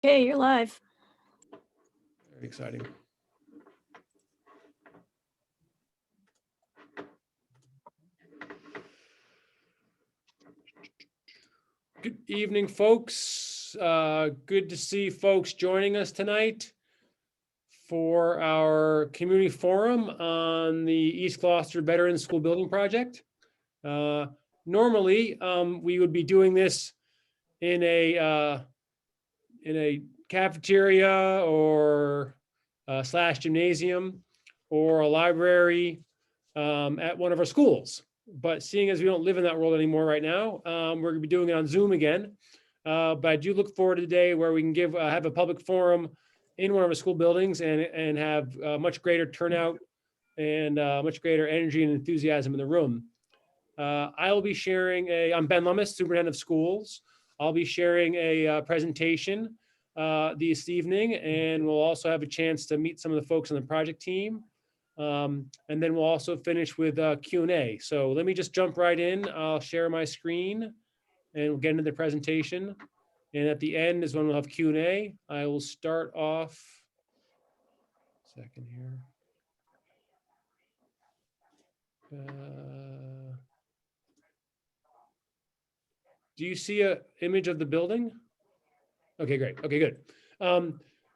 Okay, you're live. Very exciting. Good evening, folks. Good to see folks joining us tonight for our community forum on the East Gloucester Veterans School Building Project. Normally, we would be doing this in a cafeteria or slash gymnasium or a library at one of our schools. But seeing as we don't live in that world anymore right now, we're gonna be doing it on Zoom again. But I do look forward to the day where we can have a public forum in one of our school buildings and have much greater turnout and much greater energy and enthusiasm in the room. I will be sharing I'm Ben Lummis, Superintendent of Schools. I'll be sharing a presentation this evening, and we'll also have a chance to meet some of the folks on the project team. And then we'll also finish with Q&A. So let me just jump right in. I'll share my screen and we'll get into the presentation. And at the end is when we'll have Q&A. I will start off, second here. Do you see an image of the building? Okay, great. Okay, good.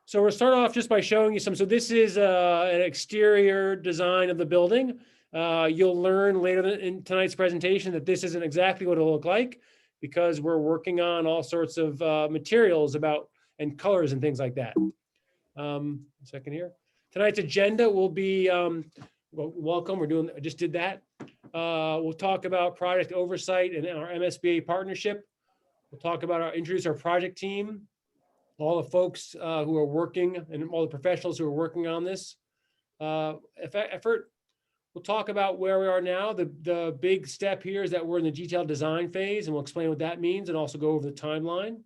So we'll start off just by showing you some. So this is an exterior design of the building. You'll learn later in tonight's presentation that this isn't exactly what it'll look like because we're working on all sorts of materials and colors and things like that. Second here. Tonight's agenda will be, welcome, I just did that. We'll talk about project oversight and our MSBA partnership. We'll talk about introduce our project team, all the folks who are working and all the professionals who are working on this effort. We'll talk about where we are now. The big step here is that we're in the detailed design phase, and we'll explain what that means and also go over the timeline.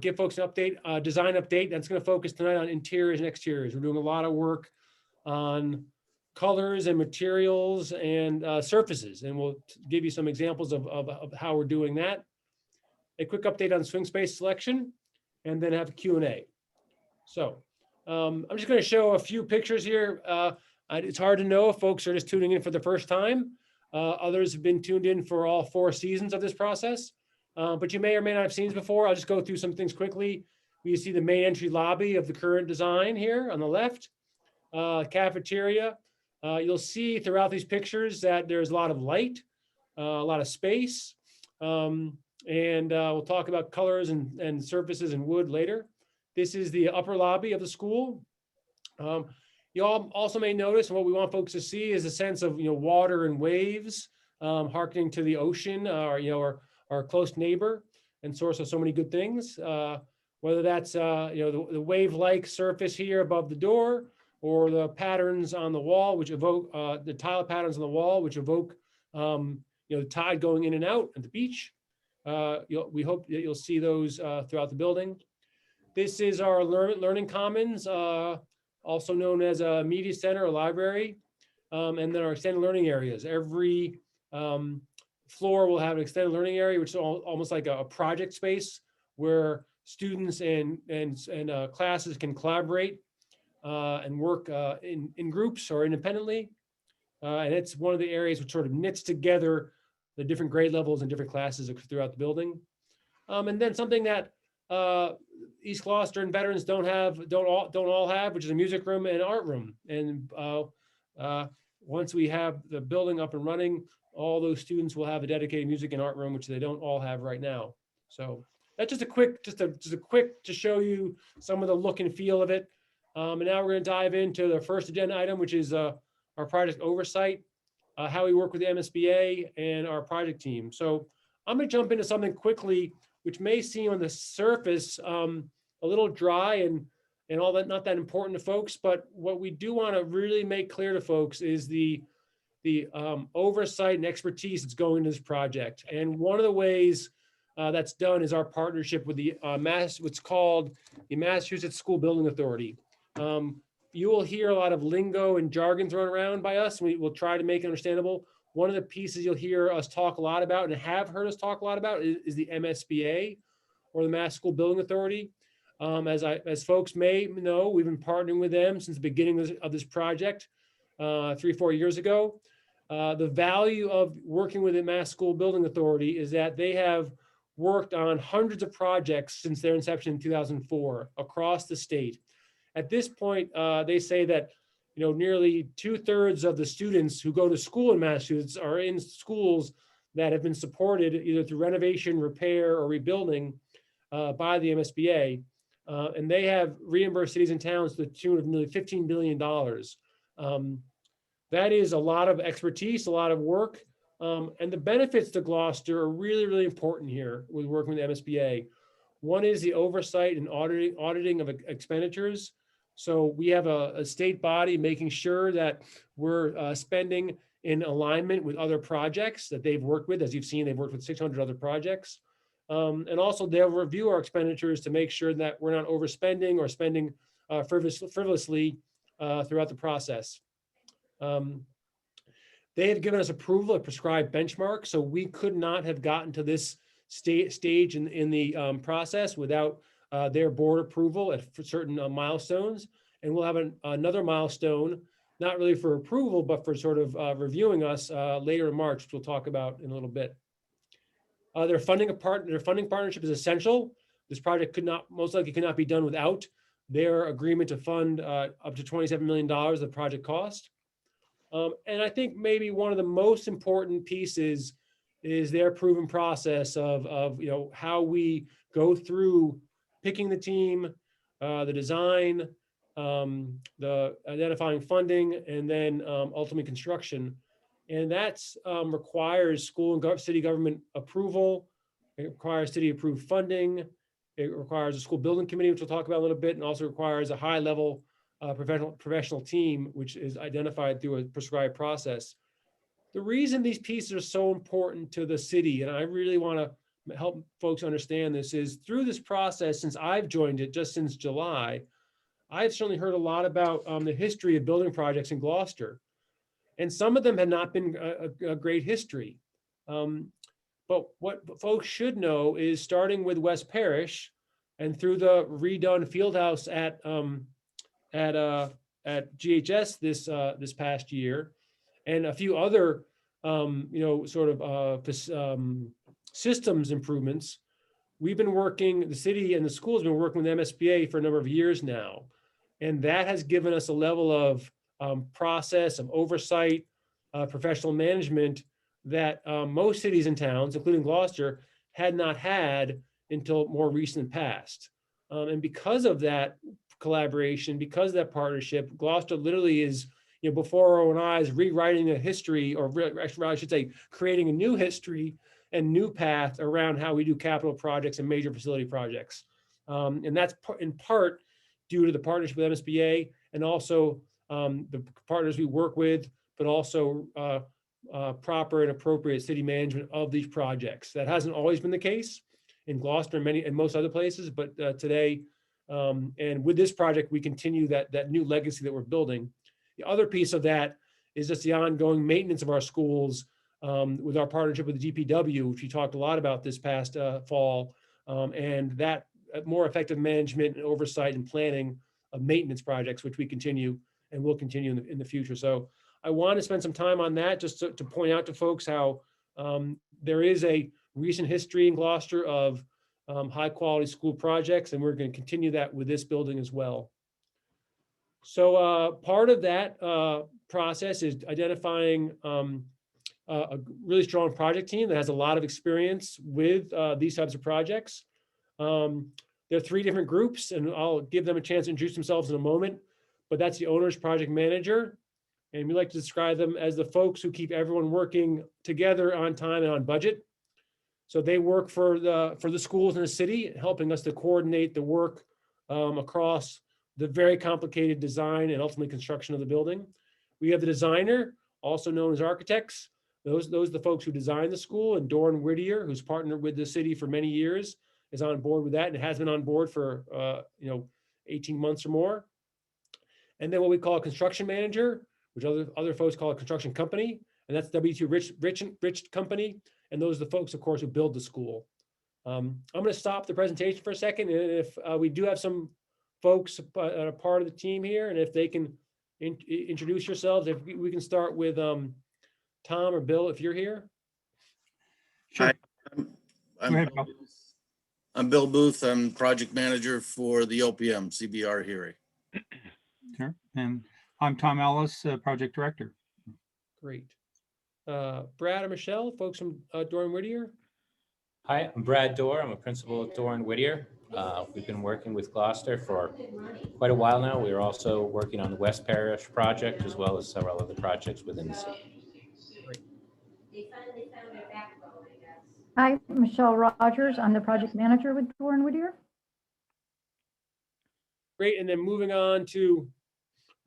Give folks an update, design update. That's going to focus tonight on interiors and exteriors. We're doing a lot of work on colors and materials and surfaces, and we'll give you some examples of how we're doing that. A quick update on swing space selection, and then have a Q&A. So I'm just going to show a few pictures here. It's hard to know if folks are just tuning in for the first time. Others have been tuned in for all 4 seasons of this process, but you may or may not have seen this before. I'll just go through some things quickly. You see the main entry lobby of the current design here on the left, cafeteria. You'll see throughout these pictures that there's a lot of light, a lot of space, and we'll talk about colors and surfaces and wood later. This is the upper lobby of the school. You all also may notice, and what we want folks to see is a sense of water and waves, hearkening to the ocean, or our close neighbor and source of so many good things. Whether that's the wave-like surface here above the door, or the patterns on the wall, which evoke the tile patterns on the wall, which evoke the tide going in and out at the beach. We hope that you'll see those throughout the building. This is our learning commons, also known as a media center or library, and then our extended learning areas. Every floor will have an extended learning area, which is almost like a project space where students and classes can collaborate and work in groups or independently. And it's one of the areas which sort of knits together the different grade levels and different classes throughout the building. And then something that East Gloucester and veterans don't all have, which is a music room and art room. And once we have the building up and running, all those students will have a dedicated music and art room, which they don't all have right now. So that's just a quick to show you some of the look and feel of it. And now we're going to dive into the first agenda item, which is our project oversight, how we work with the MSBA and our project team. So I'm going to jump into something quickly, which may seem on the surface a little dry and all that, not that important to folks. But what we do want to really make clear to folks is the oversight and expertise that's going into this project. And one of the ways that's done is our partnership with the what's called the Massachusetts School Building Authority. You will hear a lot of lingo and jargon thrown around by us. We will try to make it understandable. One of the pieces you'll hear us talk a lot about and have heard us talk a lot about is the MSBA, or the Mass School Building Authority. As folks may know, we've been partnering with them since the beginning of this project 3-4 years ago. The value of working with the Mass School Building Authority is that they have worked on hundreds of projects since their inception in 2004 across the state. At this point, they say that nearly 2/3 of the students who go to school in Massachusetts are in schools that have been supported either through renovation, repair, or rebuilding by the MSBA. And they have reimbursed cities and towns to the tune of nearly $15 billion. That is a lot of expertise, a lot of work. And the benefits to Gloucester are really, really important here with working with the MSBA. One is the oversight and auditing of expenditures. So we have a state body making sure that we're spending in alignment with other projects that they've worked with. As you've seen, they've worked with 600 other projects. And also they'll review our expenditures to make sure that we're not overspending or spending frivolously throughout the process. They had given us approval of prescribed benchmarks, so we could not have gotten to this stage in the process without their board approval at certain milestones. And we'll have another milestone, not really for approval, but for sort of reviewing us later in March, which we'll talk about in a little bit. Their funding partnership is essential. This project most likely could not be done without their agreement to fund up to $27 million of the project cost. And I think maybe one of the most important pieces is their proven process of how we go through picking the team, the design, the identifying funding, and then ultimately construction. And that's requires school and city government approval. It requires city approved funding. It requires a school building committee, which we'll talk about a little bit, and also requires a high level professional team, which is identified through a prescribed process. The reason these pieces are so important to the city, and I really want to help folks understand this, is through this process, since I've joined it just since July, I've certainly heard a lot about the history of building projects in Gloucester. And some of them had not been a great history. But what folks should know is starting with West Parish and through the redone field house at GHS this past year, and a few other systems improvements. We've been working, the city and the schools have been working with MSBA for a number of years now, and that has given us a level of process of oversight, professional management that most cities and towns, including Gloucester, had not had until more recent past. And because of that collaboration, because of that partnership, Gloucester literally is, before our own eyes, rewriting a history, or actually, I should say, creating a new history and new path around how we do capital projects and major facility projects. And that's in part due to the partnership with MSBA and also the partners we work with, but also proper and appropriate city management of these projects. That hasn't always been the case in Gloucester and most other places, but today, and with this project, we continue that new legacy that we're building. The other piece of that is just the ongoing maintenance of our schools with our partnership with the DPW, which we talked a lot about this past fall, and that more effective management and oversight and planning of maintenance projects, which we continue and will continue in the future. So I want to spend some time on that just to point out to folks how there is a recent history in Gloucester of high quality school projects, and we're going to continue that with this building as well. So part of that process is identifying a really strong project team that has a lot of experience with these types of projects. There are 3 different groups, and I'll give them a chance to introduce themselves in a moment, but that's the owner's project manager. And we like to describe them as the folks who keep everyone working together on time and on budget. So they work for the schools in the city, helping us to coordinate the work across the very complicated design and ultimately construction of the building. We have the designer, also known as architects. Those are the folks who designed the school, and Doran Whittier, who's partnered with the city for many years, is on board with that and has been on board for 18 months or more. And then what we call a construction manager, which other folks call a construction company, and that's W2 Rich Company. And those are the folks, of course, who build the school. I'm going to stop the presentation for a second, and if we do have some folks a part of the team here, and if they can introduce yourselves, if we can start with Tom or Bill, if you're here. Sure. Hi, Go ahead, Bill. I'm Bill Booth. I'm project manager for the OPM CBR hearing. Sure. And I'm Tom Ellis, project director. Great. Brad or Michelle, folks from Dorn Whittier. Hi, I'm Brad Dorr. I'm a principal at Dorr and Whittier. We've been working with Gloucester for quite a while now. We are also working on the West Parish project as well as several other projects within the city. Hi, Michelle Rogers. I'm the project manager with Dorr and Whittier. Great. And then moving on to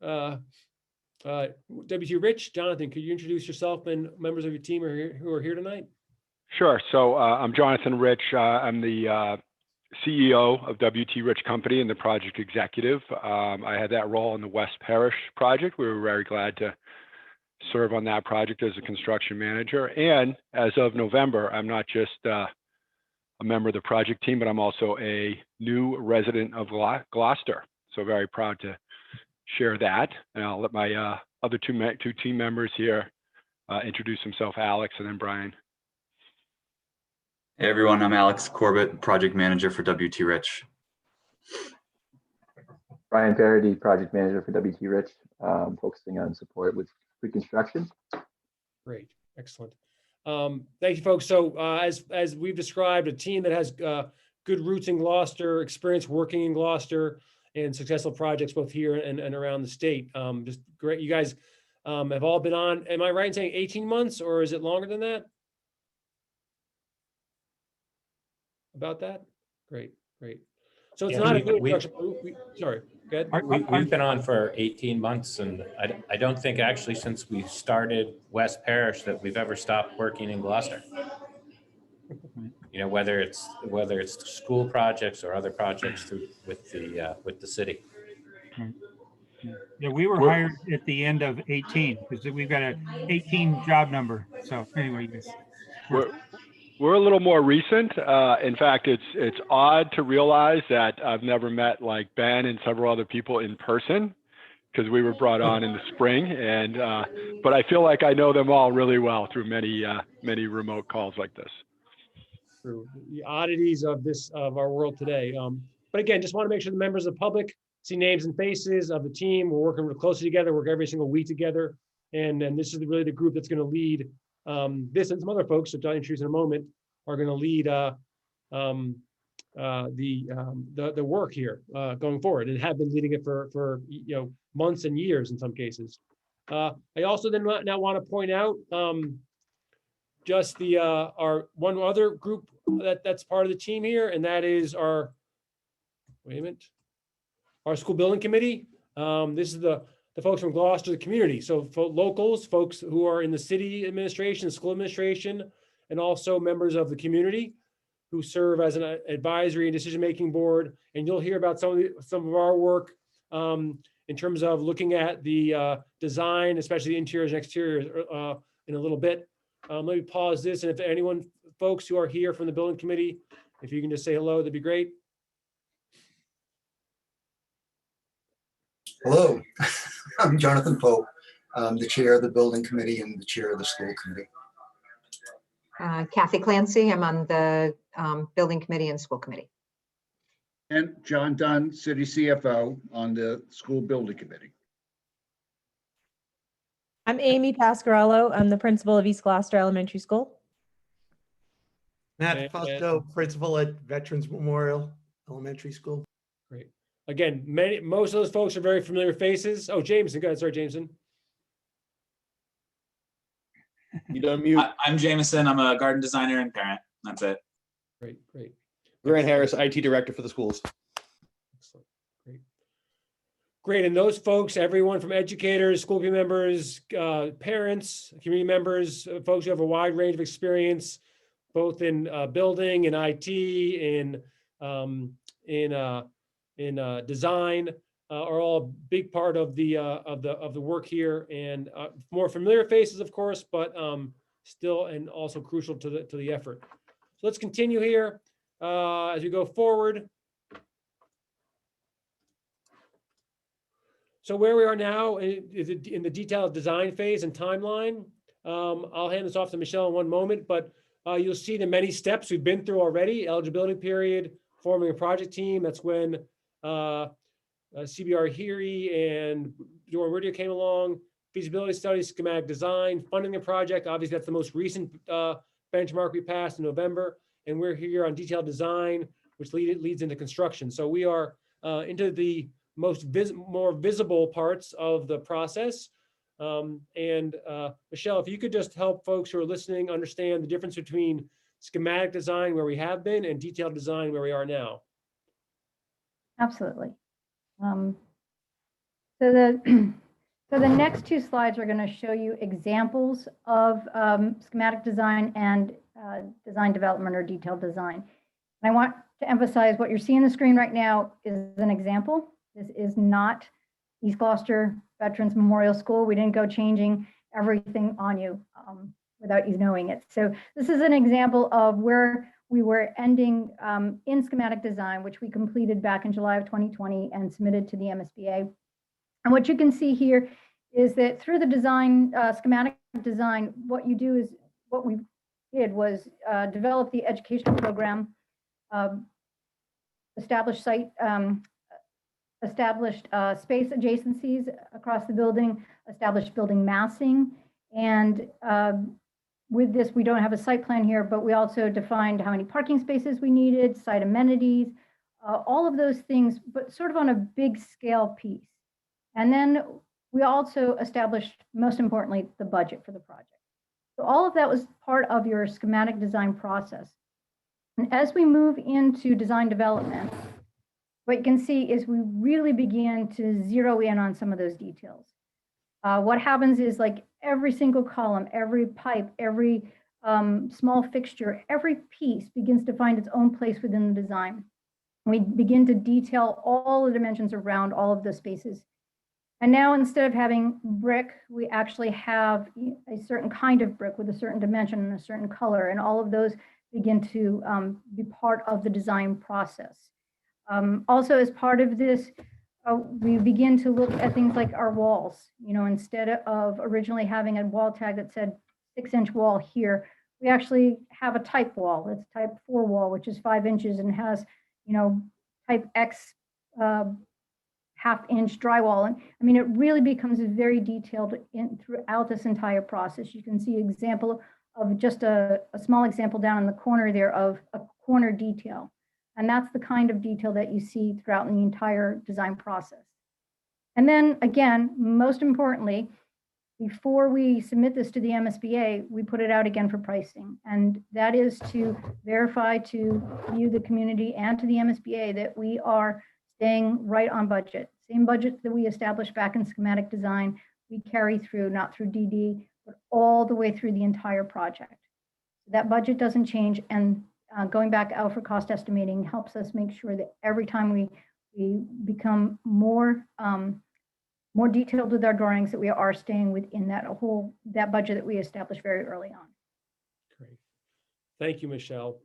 WT Rich. Jonathan, could you introduce yourself and members of your team who are here tonight? Sure. So I'm Jonathan Rich. I'm the CEO of WT Rich Company and the project executive. I had that role in the West Parish project. We were very glad to serve on that project as a construction manager. And as of November, I'm not just a member of the project team, but I'm also a new resident of Gloucester. So very proud to share that. And I'll let my other two team members here introduce themselves, Alex and then Brian. Hey everyone, I'm Alex Corbett, project manager for WT Rich. Brian Parody, project manager for WT Rich, focusing on support with pre-construction. Great, excellent. Thank you, folks. So as we've described, a team that has good roots in Gloucester, experience working in Gloucester, and successful projects both here and around the state. Just great. You guys have all been on, am I right in saying 18 months or is it longer than that? About that? Great, great. So it's Yeah, not a we- new introduction. Sorry, go ahead. We've been on for 18 months, and I don't think actually since we started West Parish that we've ever stopped working in Gloucester. You know, whether it's school projects or other projects with the city. Yeah, we were hired at the end of 18 because we've got an 18 job number. So anyway, We're a little more recent. In fact, it's odd to realize that I've never met like Ben and several other people in person because we were brought on in the spring. And but I feel like I know them all really well through many remote calls like this. Through the oddities of our world today. But again, just want to make sure the members of the public see names and faces of the team. We're working real closely together, work every single week together. And this is really the group that's going to lead this, and some other folks, which I'll introduce in a moment, are going to lead the work here going forward, and have been leading it for months and years in some cases. I also then now want to point out just our one other group that's part of the team here, and that is our school building committee. This is the folks from Gloucester, the community. So for locals, folks who are in the city administration, school administration, and also members of the community who serve as an advisory and decision-making board. And you'll hear about some of our work in terms of looking at the design, especially the interiors and exteriors in a little bit. Let me pause this. And if anyone, folks who are here from the building committee, if you can just say hello, that'd be great. Hello, I'm Jonathan Pope. I'm the chair of the building committee and the chair of the school committee. Kathy Clancy, I'm on the building committee and school committee. And John Dunn, city CFO on the school building committee. I'm Amy Pasquarello. I'm the principal of East Gloucester Elementary School. Matt Fausto, principal at Veterans Memorial Elementary School. Great. Again, most of those folks are very familiar faces. Oh, Jameson, go ahead. Sorry, Jameson. You don't mute. I'm Jameson. I'm a garden designer and parent. That's it. Great, great. Grant Harris, IT director for the schools. Excellent. Great. Great. And those folks, everyone from educators, school committee members, parents, community members, folks who have a wide range of experience, both in building and IT, in design, are all a big part of the work here, and more familiar faces, of course, but still and also crucial to the effort. So let's continue here. as we go forward. So where we are now is in the detailed design phase and timeline. I'll hand this off to Michelle in one moment, but you'll see the many steps we've been through already. Eligibility period, forming a project team. That's when CBR Heary and Dora Meridia came along. Feasibility study, schematic design, funding the project. Obviously, that's the most recent benchmark we passed in November. And we're here on detailed design, which leads into construction. So we are into the more visible parts of the process. Michelle, if you could just help folks who are listening understand the difference between schematic design where we have been and detailed design where we are now. Absolutely. So the next two slides are going to show you examples of schematic design and design development or detailed design. And I want to emphasize what you're seeing on the screen right now is an example. This is not East Gloucester Veterans Memorial School. We didn't go changing everything on you without you knowing it. So this is an example of where we were ending in schematic design, which we completed back in July of 2020 and submitted to the MSBA. And what you can see here is that through the design, schematic design, what we did was develop the educational program, established space adjacencies across the building, established building massing. And with this, we don't have a site plan here, but we also defined how many parking spaces we needed, site amenities, all of those things, but sort of on a big scale piece. And then we also established, most importantly, the budget for the project. So all of that was part of your schematic design process. And as we move into design development, what you can see is we really begin to zero in on some of those details. What happens is like every single column, every pipe, every small fixture, every piece begins to find its own place within the design. We begin to detail all the dimensions around all of the spaces. And now instead of having brick, we actually have a certain kind of brick with a certain dimension and a certain color, and all of those begin to be part of the design process. Also, as part of this, we begin to look at things like our walls. You know, instead of originally having a wall tag that said 6-inch wall here, we actually have a type wall. It's type 4 wall, which is 5 inches and has, you know, type X half-inch drywall. And I mean, it really becomes very detailed throughout this entire process. You can see example of just a small example down in the corner there of a corner detail. And that's the kind of detail that you see throughout the entire design process. And then again, most importantly, before we submit this to the MSBA, we put it out again for pricing. And that is to verify to you, the community, and to the MSBA that we are staying right on budget. Same budget that we established back in schematic design, we carry through, not through DD, but all the way through the entire project. That budget doesn't change, and going back out for cost estimating helps us make sure that every time we become more detailed with our drawings, that we are staying within that budget that we established very early on. Great. Thank you, Michelle.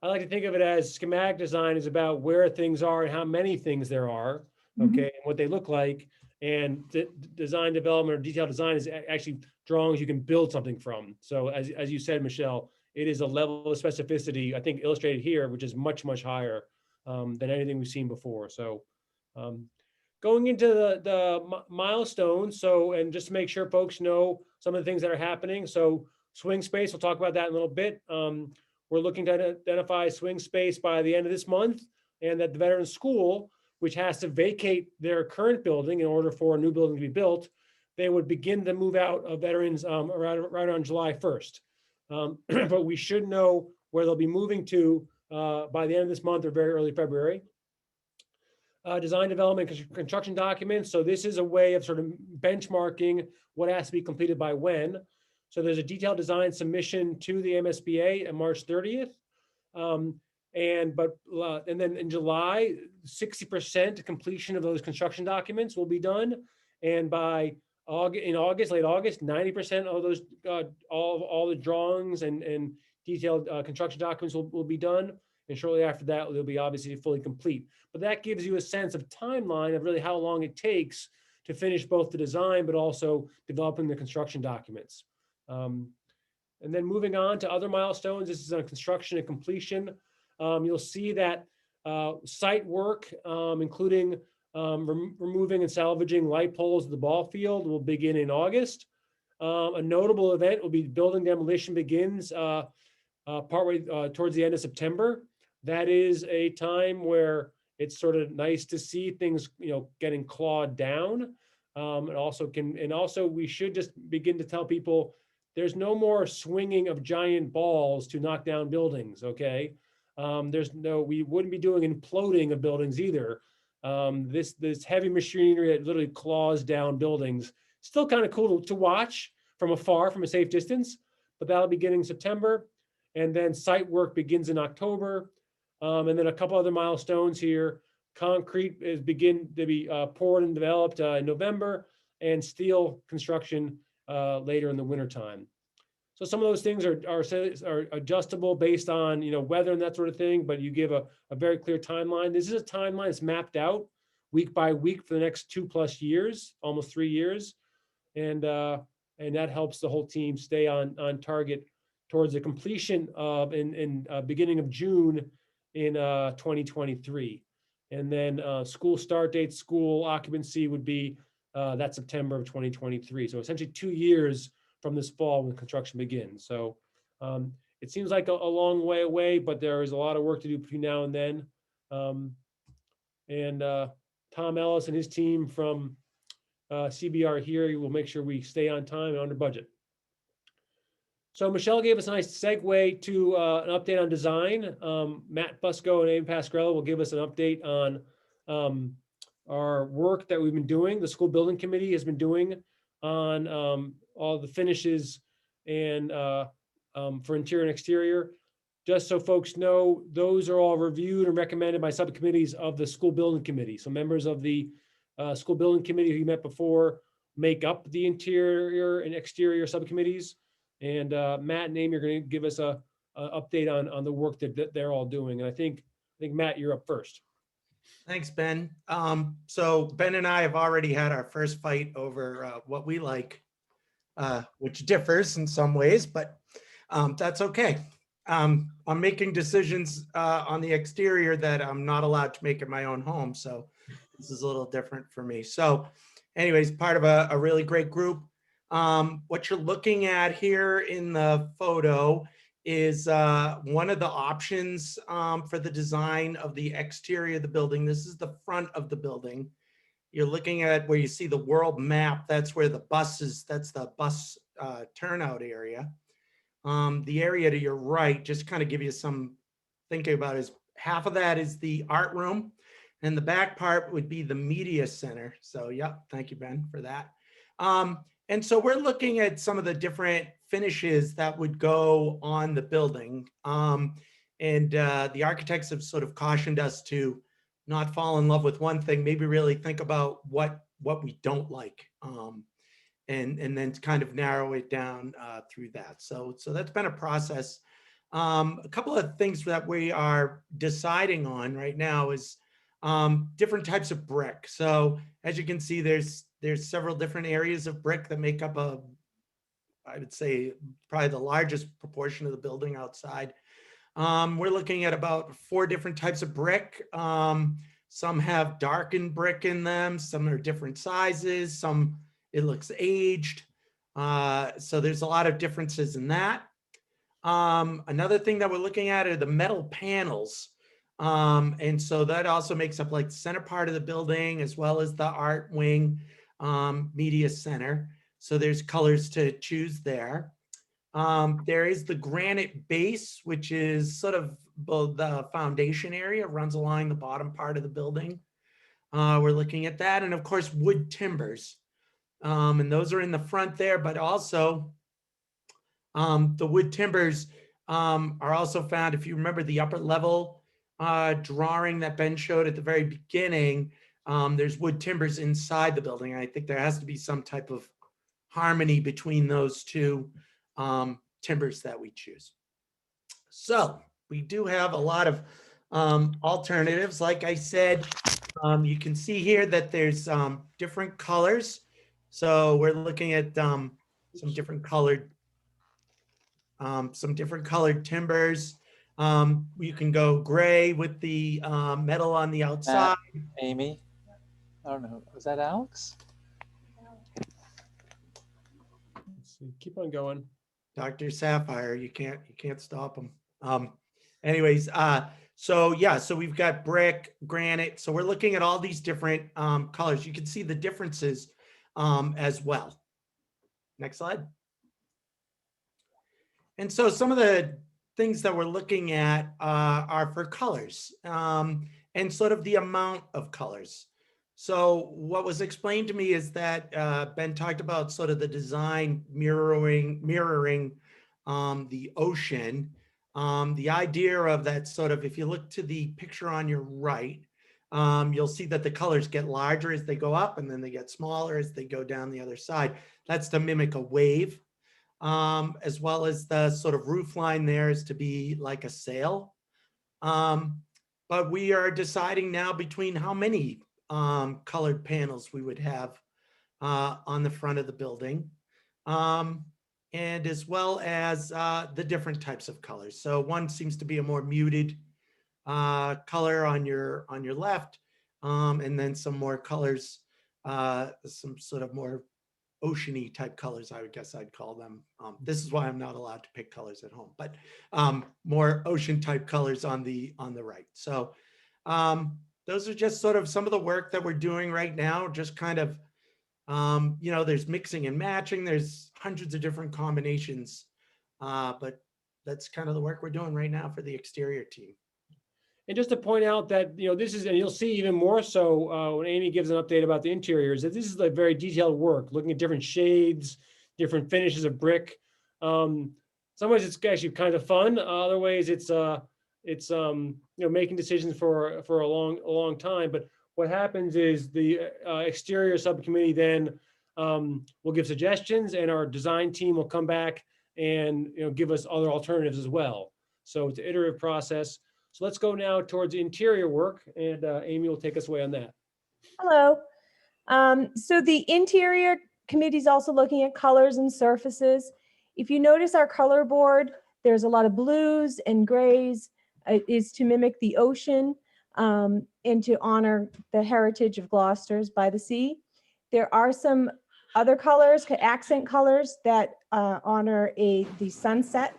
I like to think of it as schematic design is about where things are and how many things there are, okay, and what they look like. And design development or detailed design is actually drawings you can build something from. So as you said, Michelle, it is a level of specificity, I think illustrated here, which is much, much higher than anything we've seen before. So going into the milestones, and just to make sure folks know some of the things that are happening. So swing space, we'll talk about that in a little bit. We're looking to identify swing space by the end of this month, and that the Veterans School, which has to vacate their current building in order for a new building to be built, they would begin to move out of veterans right on July 1st. But we should know where they'll be moving to by the end of this month or very early February. Design development construction documents. So this is a way of sort of benchmarking what has to be completed by when. So there's a detailed design submission to the MSBA on March 30th. And then in July, 60% completion of those construction documents will be done. And by late August, 90% of those, all the drawings and detailed construction documents will be done. And shortly after that, they'll be obviously fully complete. But that gives you a sense of timeline of really how long it takes to finish both the design, but also developing the construction documents. And then moving on to other milestones, this is on construction and completion. You'll see that site work, including removing and salvaging light poles at the ball field, will begin in August. A notable event will be building demolition begins partway towards the end of September. That is a time where it's sort of nice to see things, getting clawed down. And also we should just begin to tell people there's no more swinging of giant balls to knock down buildings. Okay. We wouldn't be doing imploding of buildings either. This heavy machinery that literally claws down buildings, still kind of cool to watch from afar, from a safe distance, but that'll be beginning September. And then site work begins in October. And then a couple other milestones here. Concrete is begin to be poured and developed in November, and steel construction later in the wintertime. So some of those things are adjustable based on weather and that sort of thing, but you give a very clear timeline. This is a timeline that's mapped out week by week for the next 2+ years, almost 3 years, and that helps the whole team stay on target towards the completion of in beginning of June in 2023. And then school start date, school occupancy would be that September of 2023. So essentially 2 years from this fall when construction begins. So it seems like a long way away, but there is a lot of work to do between now and then. Tom Ellis and his team from CBR here will make sure we stay on time and under budget. So Michelle gave us a nice segue to an update on design. Matt Busco and Amy Pascarella will give us an update on our work that we've been doing. The school building committee has been doing on all the finishes and for interior and exterior. Just so folks know, those are all reviewed and recommended by subcommittees of the school building committee. So members of the school building committee who you met before make up the interior and exterior subcommittees. And Matt and Amy are going to give us a update on the work that they're all doing. And I think Matt, you're up first. Thanks, Ben. So Ben and I have already had our first fight over what we like, which differs in some ways, but that's okay. I'm making decisions on the exterior that I'm not allowed to make in my own home. So this is a little different for me. So anyways, part of a really great group. What you're looking at here in the photo is one of the options for the design of the exterior of the building. This is the front of the building. You're looking at where you see the world map. That's where the buses, that's the bus turnout area. The area to your right, just kind of give you some thinking about, is half of that is the art room, and the back part would be the media center. So yeah, thank you, Ben, for that. And so we're looking at some of the different finishes that would go on the building. The architects have sort of cautioned us to not fall in love with one thing, maybe really think about what we don't like, and then kind of narrow it down through that. So that's been a process. A couple of things that we are deciding on right now is different types of brick. So as you can see, there's several different areas of brick that make up I would say probably the largest proportion of the building outside. We're looking at about 4 different types of brick. Some have darkened brick in them, some are different sizes, some it looks aged. So there's a lot of differences in that. Another thing that we're looking at are the metal panels. And so that also makes up like the center part of the building, as well as the art wing, media center. So there's colors to choose there. There is the granite base, which is sort of the foundation area, runs along the bottom part of the building. We're looking at that. And of course, wood timbers. And those are in the front there, but also the wood timbers are also found, if you remember the upper level drawing that Ben showed at the very beginning, there's wood timbers inside the building. I think there has to be some type of harmony between those two timbers that we choose. So we do have a lot of alternatives. Like I said, you can see here that there's different colors. So we're looking at some different colored timbers. You can go gray with the metal on the outside. Amy, I don't know. Was that Alex? Let's see. Keep on going. Dr. Sapphire, you can't stop them. Anyways, so yeah, so we've got brick, granite. So we're looking at all these different colors. You can see the differences as well. Next slide. And so some of the things that we're looking at are for colors and sort of the amount of colors. So what was explained to me is that Ben talked about sort of the design mirroring the ocean. The idea of that sort of, if you look to the picture on your right, you'll see that the colors get larger as they go up and then they get smaller as they go down the other side. That's to mimic a wave, as well as the sort of roof line there is to be like a sail. But we are deciding now between how many colored panels we would have on the front of the building, and as well as the different types of colors. So one seems to be a more muted color on your left, and then some more colors, some sort of more oceany type colors, I would guess I'd call them. This is why I'm not allowed to pick colors at home, but more ocean type colors on the right. So those are just sort of some of the work that we're doing right now, just kind of, you know, there's mixing and matching, there's hundreds of different combinations, but that's kind of the work we're doing right now for the exterior team. And just to point out that, you know, this is, and you'll see even more so when Amy gives an update about the interiors, that this is like very detailed work, looking at different shades, different finishes of brick. Some ways it's actually kind of fun. Other ways it's you know, making decisions for a long time. But what happens is the exterior subcommittee then will give suggestions, and our design team will come back and, you know, give us other alternatives as well. So it's an iterative process. So let's go now towards interior work, and Amy will take us away on that. Hello. So the interior committee is also looking at colors and surfaces. If you notice our color board, there's a lot of blues and grays. It is to mimic the ocean and to honor the heritage of Gloucester's by the sea. There are some other colors, accent colors that honor the sunset,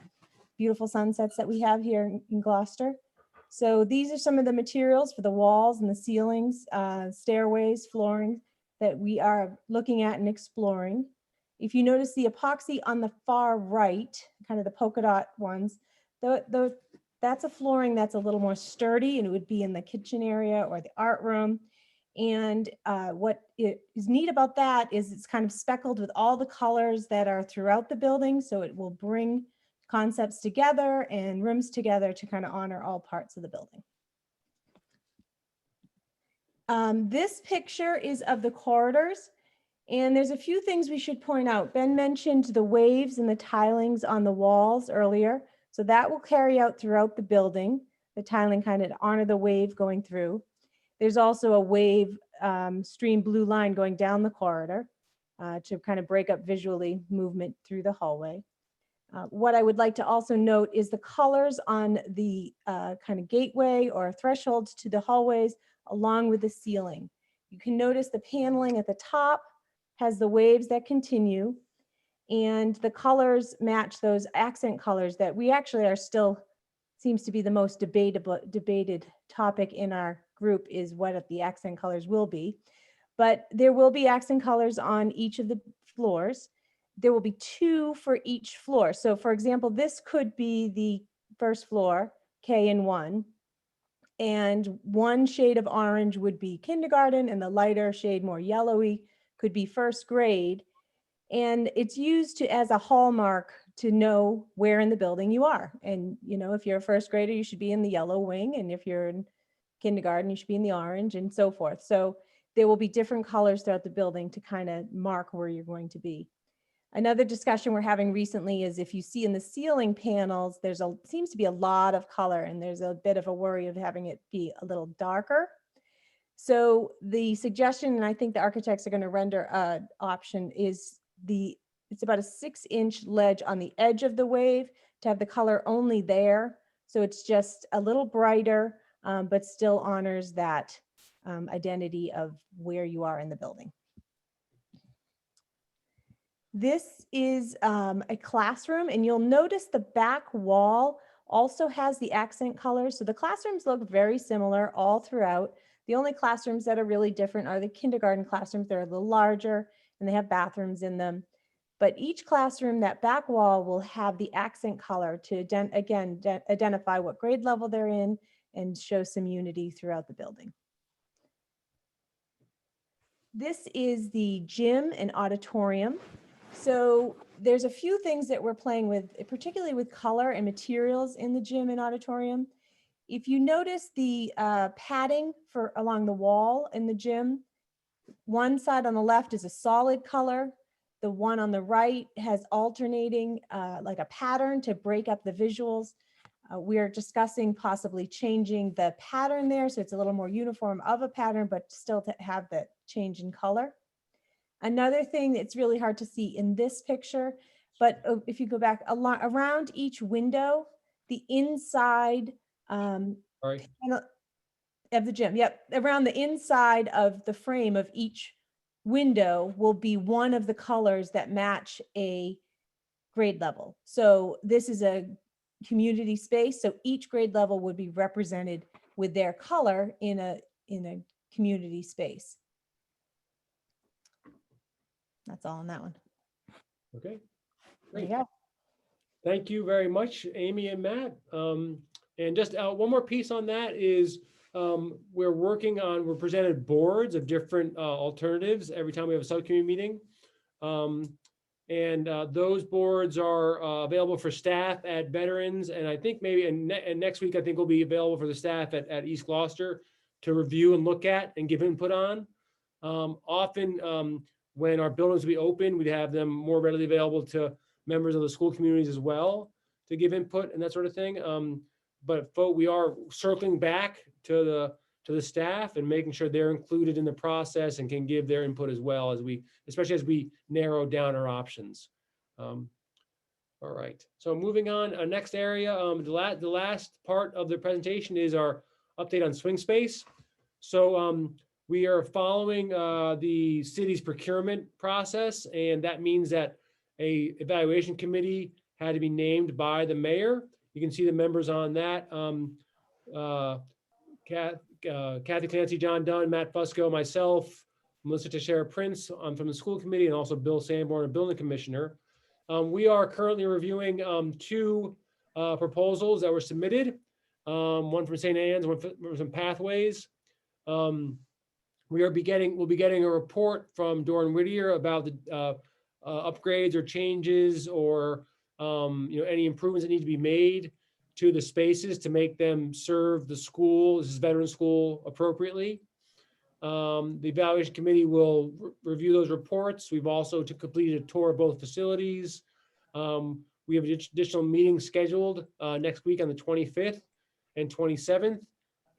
beautiful sunsets that we have here in Gloucester. So these are some of the materials for the walls and the ceilings, stairways, flooring that we are looking at and exploring. If you notice the epoxy on the far right, kind of the polka dot ones, that's a flooring that's a little more sturdy, and it would be in the kitchen area or the art room. And what is neat about that is it's kind of speckled with all the colors that are throughout the building. So it will bring concepts together and rooms together to kind of honor all parts of the building. This picture is of the corridors, and there's a few things we should point out. Ben mentioned the waves and the tilings on the walls earlier, so that will carry out throughout the building. The tiling kind of honor the wave going through. There's also a wave stream blue line going down the corridor to kind of break up visually movement through the hallway. What I would like to also note is the colors on the kind of gateway or threshold to the hallways along with the ceiling. You can notice the paneling at the top has the waves that continue, and the colors match those accent colors that we actually are still, seems to be the most debated topic in our group, is what the accent colors will be. But there will be accent colors on each of the floors. There will be 2 for each floor. So for example, this could be the first floor, K and 1. And one shade of orange would be kindergarten, and the lighter shade, more yellowy, could be first grade. And it's used as a hallmark to know where in the building you are. And, you know, if you're a first grader, you should be in the yellow wing. And if you're in kindergarten, you should be in the orange, and so forth. So there will be different colors throughout the building to kind of mark where you're going to be. Another discussion we're having recently is if you see in the ceiling panels, seems to be a lot of color, and there's a bit of a worry of having it be a little darker. So the suggestion, and I think the architects are going to render an option, is it's about a 6-inch ledge on the edge of the wave to have the color only there. So it's just a little brighter, but still honors that identity of where you are in the building. This is a classroom, and you'll notice the back wall also has the accent colors. So the classrooms look very similar all throughout. The only classrooms that are really different are the kindergarten classrooms. They're a little larger and they have bathrooms in them. But each classroom, that back wall will have the accent color to, identify what grade level they're in and show some unity throughout the building. This is the gym and auditorium. So there's a few things that we're playing with, particularly with color and materials in the gym and auditorium. If you notice the padding along the wall in the gym, one side on the left is a solid color. The one on the right has alternating like a pattern to break up the visuals. We are discussing possibly changing the pattern there so it's a little more uniform of a pattern, but still to have the change in color. Another thing that's really hard to see in this picture, but if you go back around each window, the inside panel of the gym, around the inside of the frame of each window will be one of the colors that match a grade level. So this is a community space, so each grade level would be represented with their color in a community space. That's all on that one. Okay. There you go. Thank you very much, Amy and Matt. And just one more piece on that is we're presented boards of different alternatives every time we have a subcommittee meeting. And those boards are available for staff at Veterans. And I think maybe and next week, I think will be available for the staff at East Gloucester to review and look at and give input on. Often when our buildings will be open, we'd have them more readily available to members of the school communities as well to give input and that sort of thing. But we are circling back to the staff and making sure they're included in the process and can give their input as well especially as we narrow down our options. All right, so moving on, next area, the last part of the presentation is our update on swing space. So we are following the city's procurement process, and that means that a evaluation committee had to be named by the mayor. You can see the members on that. Kathy Clancy, John Dunn, Matt Fusco, myself, Melissa Teixeira Prince, I'm from the school committee, and also Bill Sanborn, a building commissioner. We are currently reviewing two proposals that were submitted, one from St. Anne's, one from Pathways. We'll be getting a report from Doran Whittier about the upgrades or changes or any improvements that need to be made to the spaces to make them serve the school, this is veteran school, appropriately. The evaluation committee will review those reports. We've also completed a tour of both facilities. We have additional meetings scheduled next week on the 25th and 27th.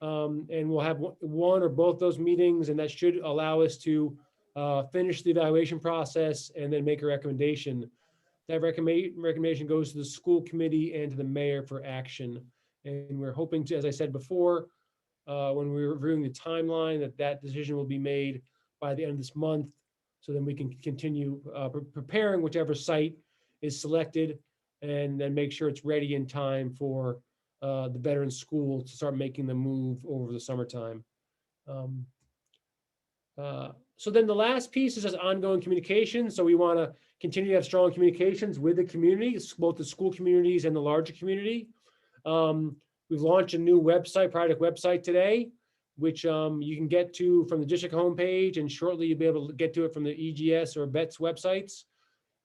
And we'll have one or both those meetings, and that should allow us to finish the evaluation process and then make a recommendation. That recommendation goes to the school committee and to the mayor for action. And we're hoping to, as I said before, when we were reviewing the timeline, that decision will be made by the end of this month. So then we can continue preparing whichever site is selected and then make sure it's ready in time for the veteran school to start making the move over the summertime. So then the last piece is just ongoing communication. So we want to continue to have strong communications with the community, both the school communities and the larger community. We've launched a new website, project website today, which you can get to from the district homepage, and shortly you'll be able to get to it from the EGS or BETS websites.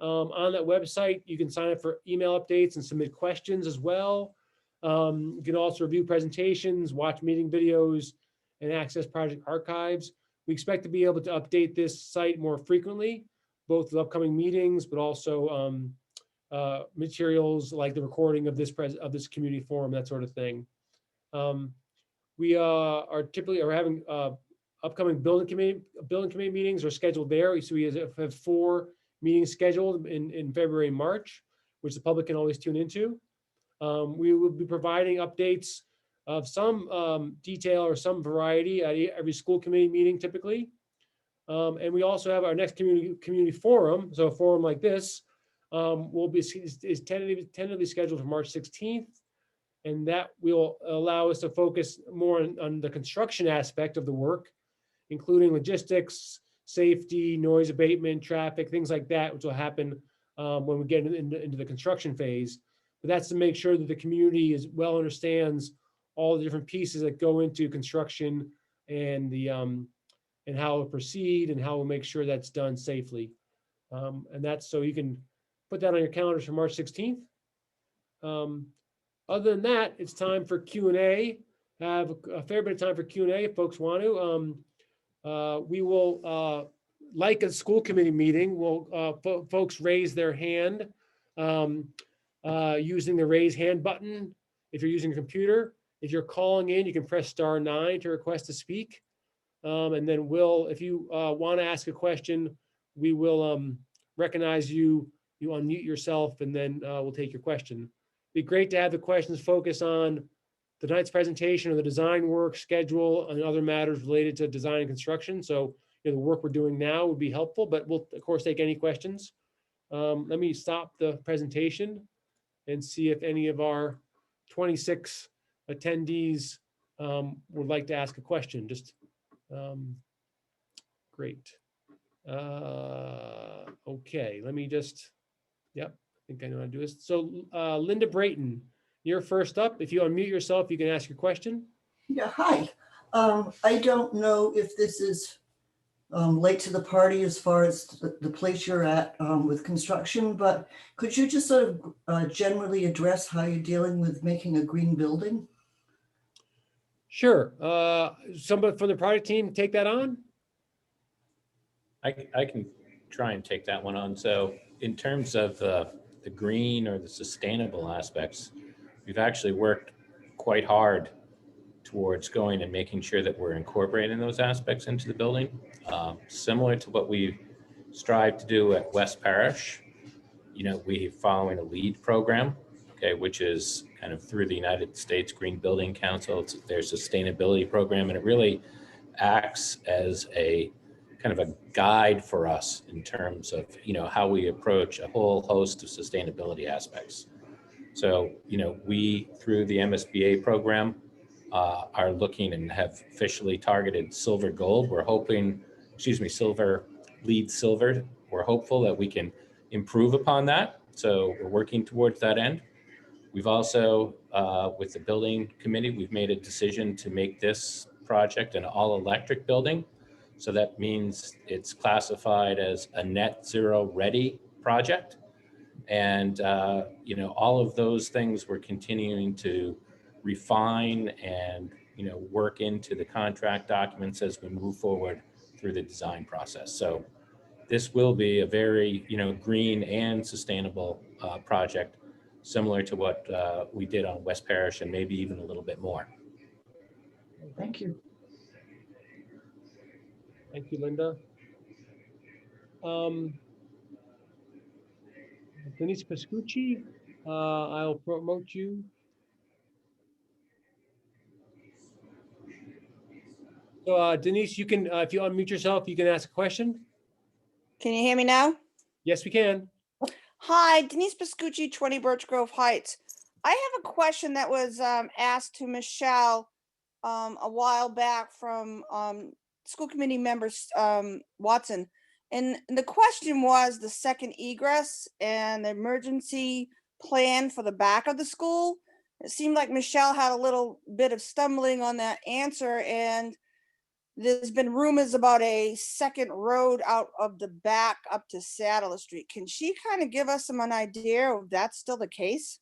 On that website, you can sign up for email updates and submit questions as well. You can also review presentations, watch meeting videos, and access project archives. We expect to be able to update this site more frequently both the upcoming meetings, but also materials like the recording of this community forum, that sort of thing. We are typically having upcoming building committee meetings are scheduled there. So we have 4 meetings scheduled in February and March, which the public can always tune into. We will be providing updates of some detail or some variety at every school committee meeting typically. And we also have our next community forum. So a forum like this is tentatively scheduled for March 16th. And that will allow us to focus more on the construction aspect of the work, including logistics, safety, noise abatement, traffic, things like that, which will happen when we get into the construction phase. But that's to make sure that the community well understands all the different pieces that go into construction and and how it'll proceed and how we'll make sure that's done safely. And that's so you can put that on your calendars for March 16th. Other than that, it's time for Q&A. Have a fair bit of time for Q&A if folks want to. We will, like a school committee meeting, folks raise their hand using the raise hand button if you're using a computer. If you're calling in, you can press *9 to request to speak. And then if you want to ask a question, we will recognize you, you unmute yourself, and then we'll take your question. Be great to have the questions focus on tonight's presentation or the design work schedule and other matters related to design and construction. So the work we're doing now would be helpful, but we'll of course take any questions. Let me stop the presentation and see if any of our 26 attendees would like to ask a question. Just great. Okay, let me just, yep, I think I know how to do this. So Linda Brayton, you're first up. If you unmute yourself, you can ask your question. Yeah, hi. I don't know if this is late to the party as far as the place you're at with construction, but could you just sort of generally address how you're dealing with making a green building? Sure. Somebody from the project team take that on? I can try and take that one on. So in terms of the green or the sustainable aspects, we've actually worked quite hard towards going and making sure that we're incorporating those aspects into the building. Similar to what we strive to do at West Parish, we're following a LEED program, okay, which is kind of through the United States Green Building Council. It's their sustainability program, and it really acts as a kind of a guide for us in terms of, how we approach a whole host of sustainability aspects. So, we, through the MSBA program, are looking and have officially targeted silver gold. We're hoping, silver, LEED silver. We're hopeful that we can improve upon that. So we're working towards that end. We've also, with the building committee, we've made a decision to make this project an all-electric building. So that means it's classified as a net zero ready project. And, all of those things we're continuing to refine and, work into the contract documents as we move forward through the design process. So this will be a very, green and sustainable project, similar to what we did on West Parish, and maybe even a little bit more. Thank you. Thank you, Linda. Denise Pascucci, I'll promote you. So Denise, you can, if you unmute yourself, you can ask a question. Can you hear me now? Yes, we can. Hi, Denise Pascucci, 20 Birch Grove Heights. I have a question that was asked to Michelle a while back from school committee members Watson. And the question was the second egress and the emergency plan for the back of the school. It seemed like Michelle had a little bit of stumbling on that answer, and there's been rumors about a second road out of the back up to Sadler Street. Can she kind of give us an idea if that's still the case?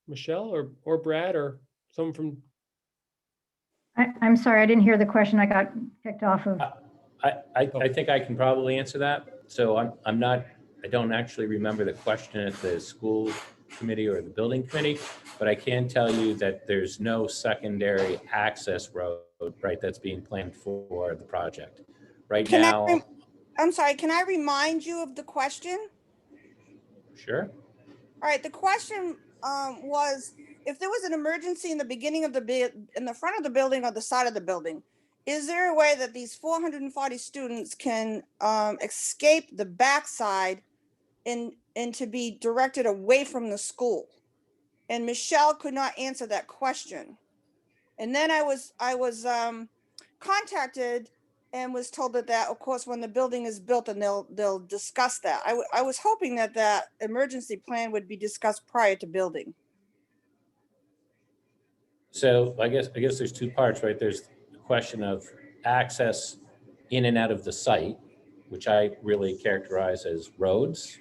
Michelle or Brad or someone from. I'm sorry, I didn't hear the question. I got kicked off of. I think I can probably answer that. So I don't actually remember the question at the school committee or the building committee, but I can tell you that there's no secondary access road, right, that's being planned for the project. Right now, I'm sorry, can I remind you of the question? sure. All right, the question was, if there was an emergency in the beginning of in the front of the building or the side of the building, is there a way that these 440 students can escape the backside and to be directed away from the school? And Michelle could not answer that question. And then I was contacted and was told that of course when the building is built and they'll discuss that. I was hoping that emergency plan would be discussed prior to building. So I guess there's two parts, right? There's the question of access in and out of the site, which I really characterize as roads,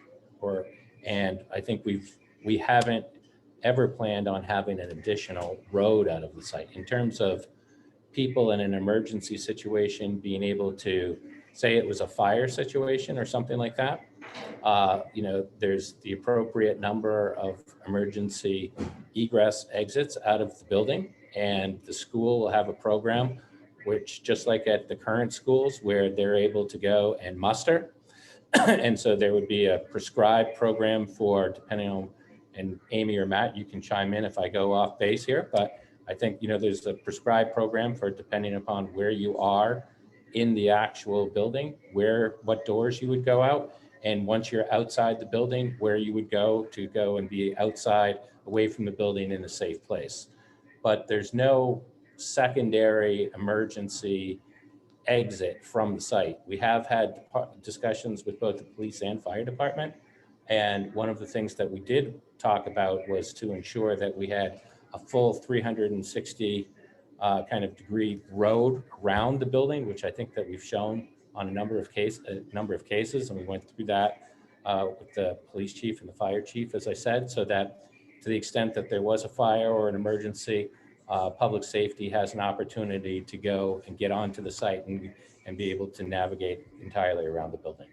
and I think we haven't ever planned on having an additional road out of the site. In terms of people in an emergency situation being able to, say it was a fire situation or something like that, there's the appropriate number of emergency egress exits out of the building, and the school will have a program which, just like at the current schools, where they're able to go and muster. And so there would be a prescribed program for, depending on, and Amy or Matt, you can chime in if I go off base here, but I think, there's a prescribed program for, depending upon where you are in the actual building, what doors you would go out. And once you're outside the building, where you would go and be outside, away from the building in a safe place. But there's no secondary emergency exit from the site. We have had discussions with both the police and fire department. And one of the things that we did talk about was to ensure that we had a full 360 kind of degree road around the building, which I think that we've shown on a number of cases, and we went through that with the police chief and the fire chief, as I said, so that to the extent that there was a fire or an emergency, public safety has an opportunity to go and get onto the site and be able to navigate entirely around the building.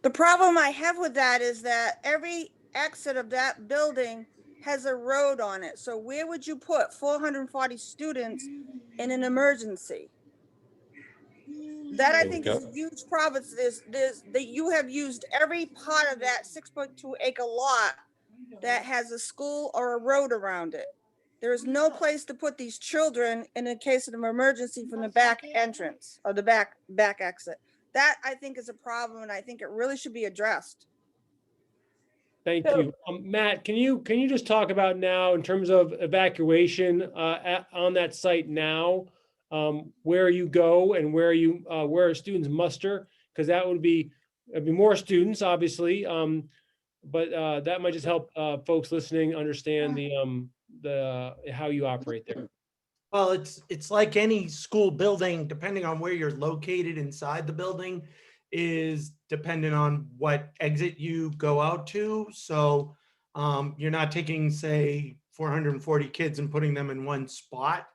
The problem I have with that is that every exit of that building has a road on it. So where would you put 440 students in an emergency? That I think is a huge problem. That you have used every part of that 6.2 acre lot that has a school or a road around it. There is no place to put these children in a case of an emergency from the back entrance or the back exit. That I think is a problem, and I think it really should be addressed. Thank you. Matt, can you just talk about now in terms of evacuation on that site now, where you go and where students muster? Because that would be more students, obviously, but that might just help folks listening understand the how you operate there. Well, it's like any school building, depending on where you're located inside the building, is dependent on what exit you go out to. So you're not taking, say, 440 kids and putting them in one spot.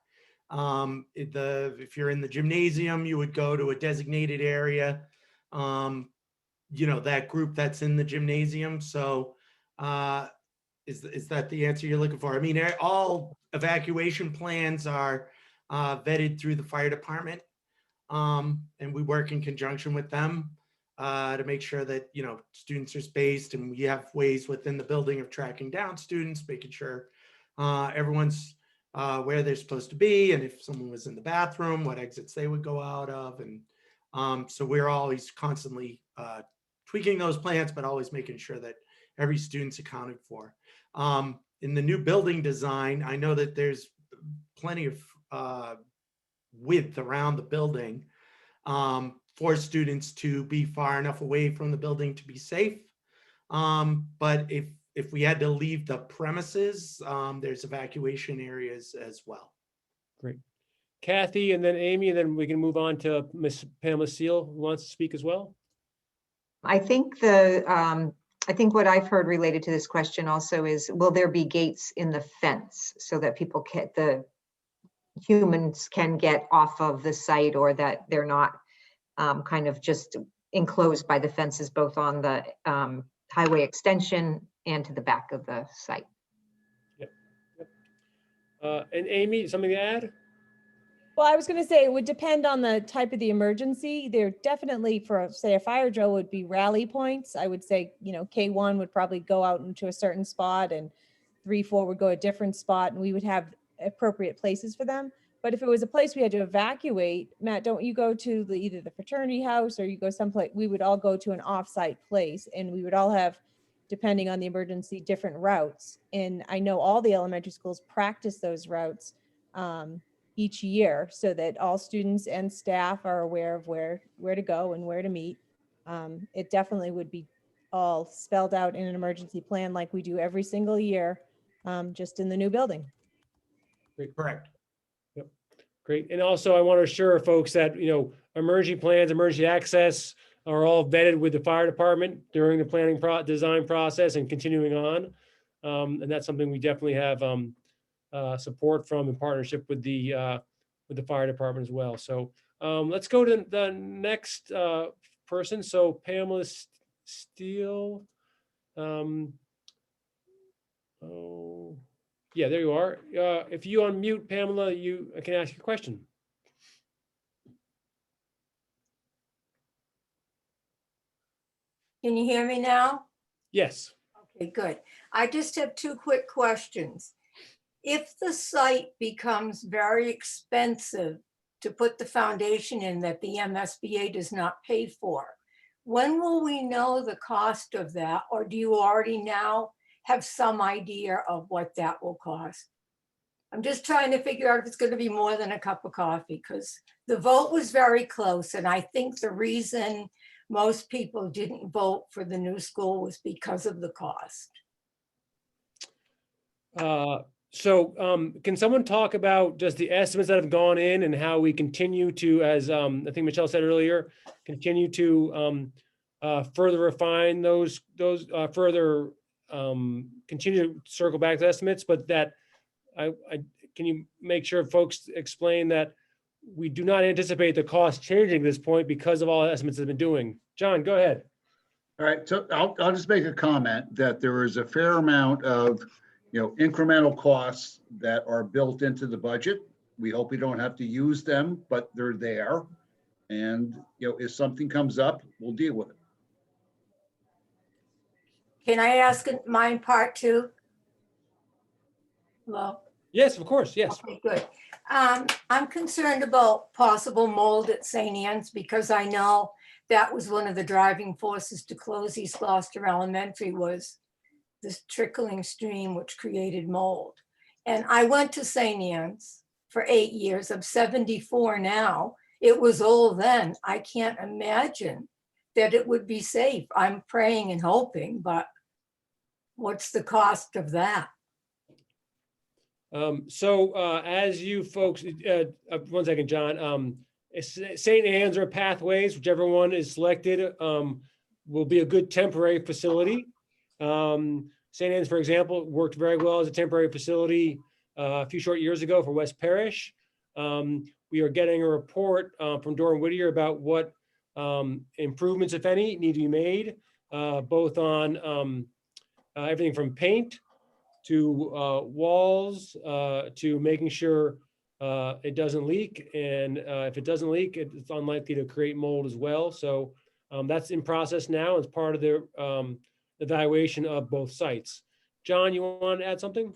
If you're in the gymnasium, you would go to a designated area, that group that's in the gymnasium. So is that the answer you're looking for? I mean, all evacuation plans are vetted through the fire department. And we work in conjunction with them to make sure that, students are spaced, and we have ways within the building of tracking down students, making sure everyone's where they're supposed to be. And if someone was in the bathroom, what exits they would go out of. And so we're always constantly tweaking those plans, but always making sure that every student's accounted for. In the new building design, I know that there's plenty of width around the building for students to be far enough away from the building to be safe. But if we had to leave the premises, there's evacuation areas as well. Great. Kathy, and then Amy, and then we can move on to Miss Pamela Seal, who wants to speak as well. I think what I've heard related to this question also is, will there be gates in the fence so that people humans can get off of the site, or that they're not kind of just enclosed by the fences, both on the highway extension and to the back of the site. And Amy, something to add? Well, I was going to say it would depend on the type of the emergency. There definitely, for say a fire drill, would be rally points. I would say, you know, K1 would probably go out into a certain spot, and 3-4 would go a different spot, and we would have appropriate places for them. But if it was a place we had to evacuate, Matt, don't you go to either the fraternity house or you go someplace? We would all go to an offsite place, and we would all have, depending on the emergency, different routes. And I know all the elementary schools practice those routes each year, so that all students and staff are aware of where to go and where to meet. It definitely would be all spelled out in an emergency plan like we do every single year, just in the new building. Great. Correct. Yep. Great. And also I want to assure folks that, you know, emergency plans, emergency access are all vetted with the fire department during the planning design process and continuing on. And that's something we definitely have support from, in partnership with the fire department as well. So let's go to the next person. So Pamela Steele. Oh, yeah, there you are. If you unmute, Pamela, I can ask you a question. Can you hear me now? Yes. Okay, good. I just have two quick questions. If the site becomes very expensive to put the foundation in that the MSBA does not pay for, when will we know the cost of that? Or do you already now have some idea of what that will cost? I'm just trying to figure out if it's going to be more than a cup of coffee, because the vote was very close. And I think the reason most people didn't vote for the new school was because of the cost. Can someone talk about just the estimates that have gone in and how we continue to, as I think Michelle said earlier, continue to further refine those further continue to circle back to estimates, but that can you make sure folks explain that we do not anticipate the cost changing at this point because of all the estimates that have been doing. John, go ahead. All right, so I'll just make a comment that there is a fair amount of, you know, incremental costs that are built into the budget. We hope we don't have to use them, but they're there. And, you know, if something comes up, we'll deal with it. Can I ask mine part too? Hello? Yes, of course, yes. Okay, good. I'm concerned about possible mold at St. Anne's because I know that was one of the driving forces to close East Gloucester Elementary, was this trickling stream which created mold. And I went to St. Anne's for 8 years. I'm 74 now. It was old then. I can't imagine that it would be safe. I'm praying and hoping, but what's the cost of that? As you folks, one second, John, St. Anne's or Pathways, whichever one is selected, will be a good temporary facility. St. Anne's, for example, worked very well as a temporary facility a few short years ago for West Parish. We are getting a report from Doran Whittier about what improvements, if any, need to be made, both on everything from paint to walls, to making sure it doesn't leak. And if it doesn't leak, it's unlikely to create mold as well. So that's in process now as part of the evaluation of both sites. John, you want to add something?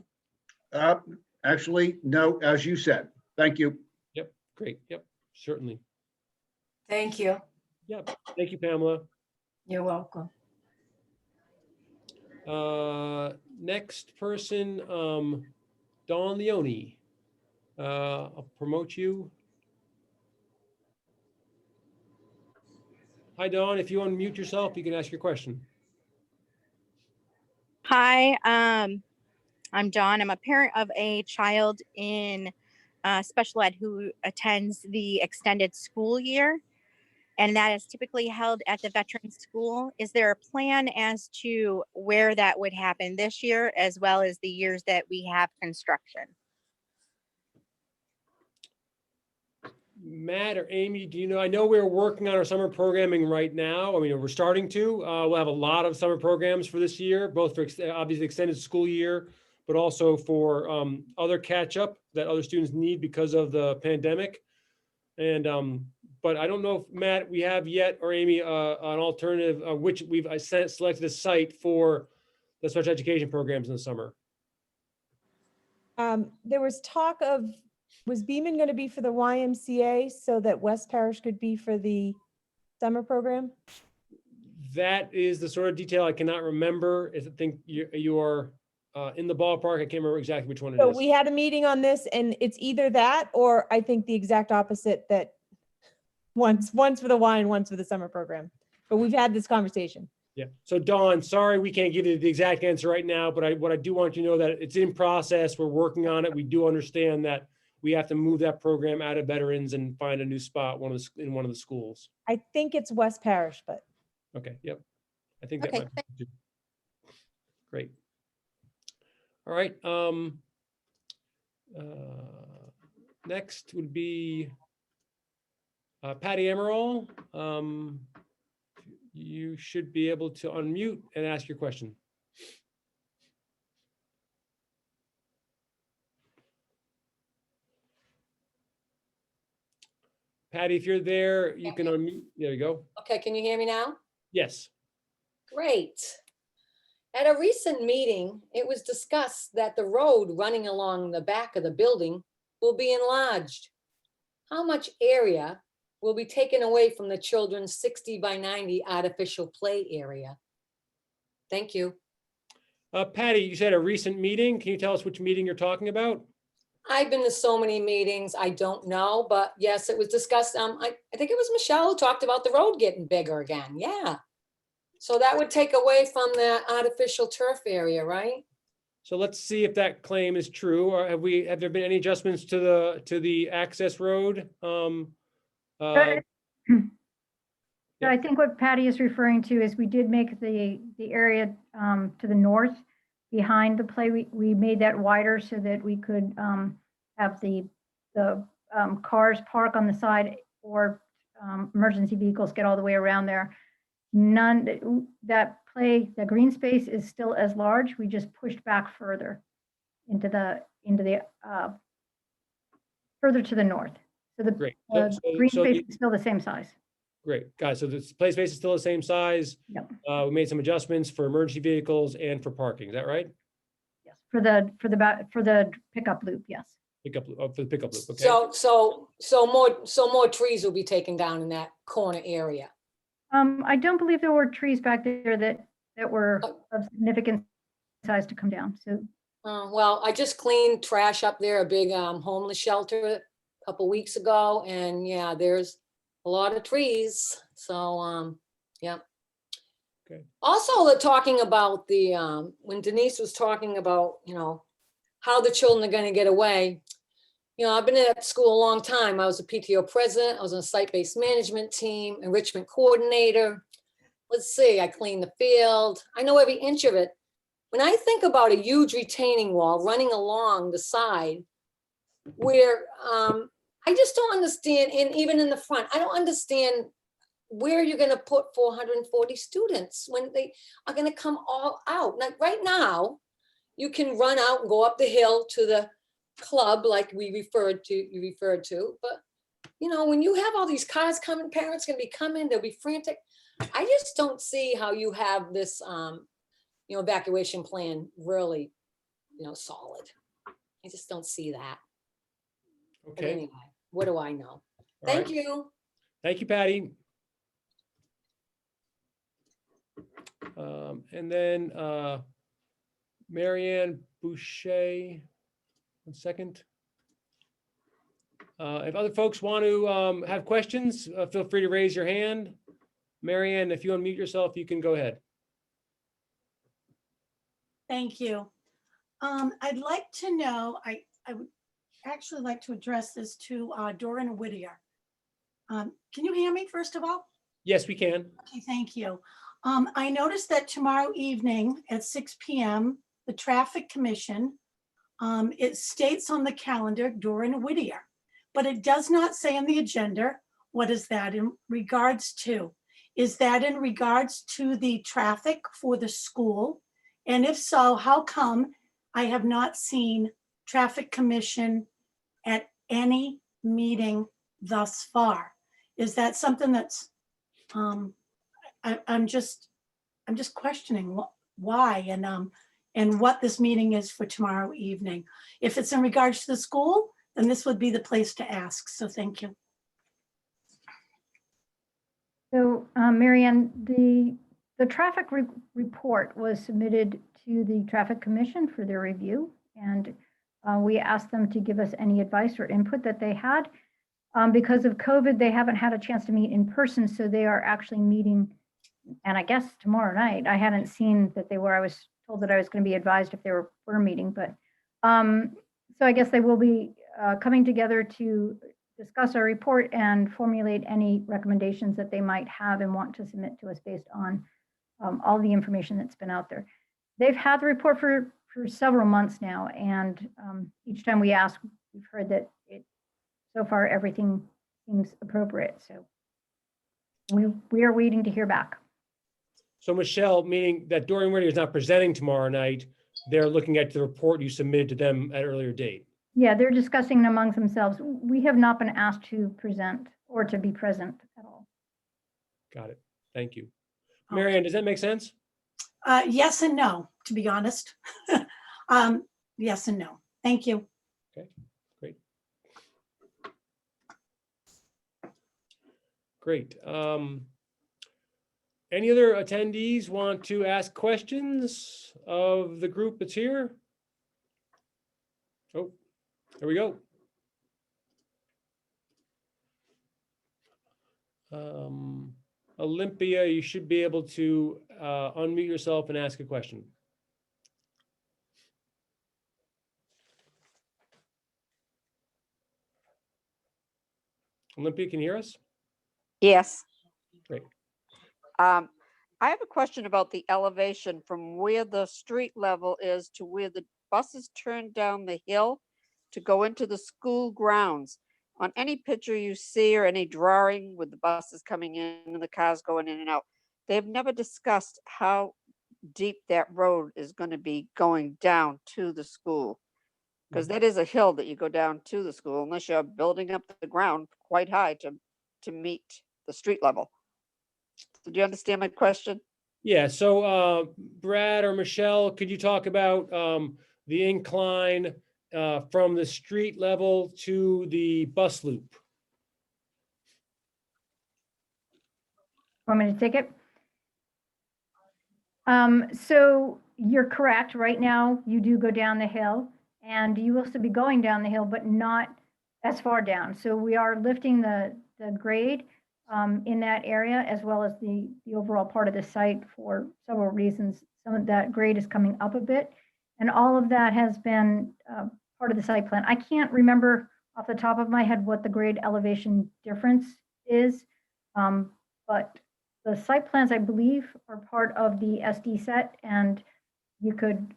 Actually, no, as you said. Thank you. Yep, great. Yep, certainly. Thank you. Yep, thank you, Pamela. You're welcome. Next person, Dawn Leone. I'll promote you. Hi, Dawn. If you unmute yourself, you can ask your question. Hi, I'm Dawn. I'm a parent of a child in special ed who attends the extended school year, and that is typically held at the Veterans School. Is there a plan as to where that would happen this year, as well as the years that we have construction? Matt or Amy, do you know, I know we're working on our summer programming right now. I mean, we're starting to. We'll have a lot of summer programs for this year, both for obviously extended school year, but also for other catch-up that other students need because of the pandemic. And, but I don't know if, Matt, we have yet, or Amy, an alternative, which we've selected a site for the special education programs in the summer. There was talk of, was Beaman going to be for the YMCA so that West Parish could be for the summer program? That is the sort of detail I cannot remember. I think you are in the ballpark. I can't remember exactly which one it So is. we had a meeting on this and it's either that, or I think the exact opposite, that once for the Y and once for the summer program. But we've had this conversation. Yeah. So Dawn, sorry, we can't give you the exact answer right now, but what I do want you to know that it's in process. We're working on it. We do understand that we have to move that program out of veterans and find a new spot in one of the schools. I think it's West Parish, but. Okay. Yep. I think that Okay, might be great. All right. Next would be Patty Emerald. You should be able to unmute and ask your question. Patty, if you're there, you can unmute. There you go. Okay, can you hear me now? Yes. Great. At a recent meeting, it was discussed that the road running along the back of the building will be enlarged. How much area will be taken away from the children's 60 by 90 artificial play area? Thank you. Patty, you said a recent meeting. Can you tell us which meeting you're talking about? I've been to so many meetings, I don't know, but yes, it was discussed. I think it was Michelle who talked about the road getting bigger again. Yeah. So that would take away from the artificial turf area, right? So let's see if that claim is true. Or have there been any adjustments to the access road? So I think what Patty is referring to is we did make the area to the north behind the play. We made that wider so that we could have the cars park on the side, or emergency vehicles get all the way around there. That green space is still as large. We just pushed back further into the further to the north. So the Great. green space is still the same size. Great, guys. So the play space is still the same size. Yep. We made some adjustments for emergency vehicles and for parking. Is that right? Yes. For the pickup loop, yes. For the pickup loop. Okay. So more trees will be taken down in that corner area. I don't believe there were trees back there that were of significant size to come down. So. Well, I just cleaned trash up there, a big homeless shelter a couple weeks ago, and yeah, there's a lot of trees. So yeah. Okay. Also, they're talking about the when Denise was talking about, how the children are going to get away. I've been at school a long time. I was a PTO president. I was on a site-based management team, enrichment coordinator. Let's see, I cleaned the field. I know every inch of it. When I think about a huge retaining wall running along the side where I just don't understand, and even in the front, I don't understand where you're going to put 440 students when they are going to come all out. Like right now, you can run out and go up the hill to the club like you referred to, but when you have all these cars coming, parents going to be coming, they'll be frantic. I just don't see how you have this evacuation plan really solid. I just don't see that. Okay. But anyway, what do I know? All Thank right. you. Thank you, Patty. And then Marianne Boucher, 1 second. If other folks want to have questions, feel free to raise your hand. Marianne, if you unmute yourself, you can go ahead. Thank you. I'd like to know, I would actually like to address this to Doran Whittier. Can you hear me first of all? Yes, we can. Okay, thank you. I noticed that tomorrow evening at 6 p.m., the Traffic Commission, it states on the calendar Doran Whittier. but it does not say in the agenda, what is that in regards to? Is that in regards to the traffic for the school? And if so, how come I have not seen Traffic Commission at any meeting thus far? Is that something that's, I'm just questioning why and what this meeting is for tomorrow evening. If it's in regards to the school, then this would be the place to ask. So thank you. So, Marianne, the traffic report was submitted to the Traffic Commission for their review, and we asked them to give us any advice or input that they had. Because of COVID, they haven't had a chance to meet in person, so they are actually meeting, and I guess tomorrow night. I hadn't seen that they were. I was told that I was going to be advised if they were meeting, but so I guess they will be coming together to discuss our report and formulate any recommendations that they might have and want to submit to us based on all the information that's been out there. They've had the report for several months now, and each time we ask, we've heard that so far everything seems appropriate. So we are waiting to hear back. So Michelle, meaning that Dorian Whittier is not presenting tomorrow night, they're looking at the report you submitted to them at an earlier date. Yeah, they're discussing among themselves. We have not been asked to present or to be present at all. Got it. Thank you. Marianne, does that make sense? Yes and no, to be honest. Yes and no. Thank you. Okay, great. Great. Any other attendees want to ask questions of the group that's here? Oh, there we go. Olympia, you should be able to unmute yourself and ask a question. Olympia, can you hear us? Yes. Great. I have a question about the elevation from where the street level is to where the buses turn down the hill to go into the school grounds. On any picture you see or any drawing with the buses coming in and the cars going in and out, they've never discussed how deep that road is going to be going down to the school. Because that is a hill that you go down to the school unless you're building up the ground quite high to meet the street level. So do you understand my question? Yeah, so Brad or Michelle, could you talk about the incline from the street level to the bus loop? Want me to take it? So you're correct. Right now, you do go down the hill, and you will still be going down the hill, but not as far down. So we are lifting the grade in that area, as well as the overall part of the site for several reasons. Some of that grade is coming up a bit, and all of that has been part of the site plan. I can't remember off the top of my head what the grade elevation difference is, but the site plans, I believe, are part of the SD set, and you could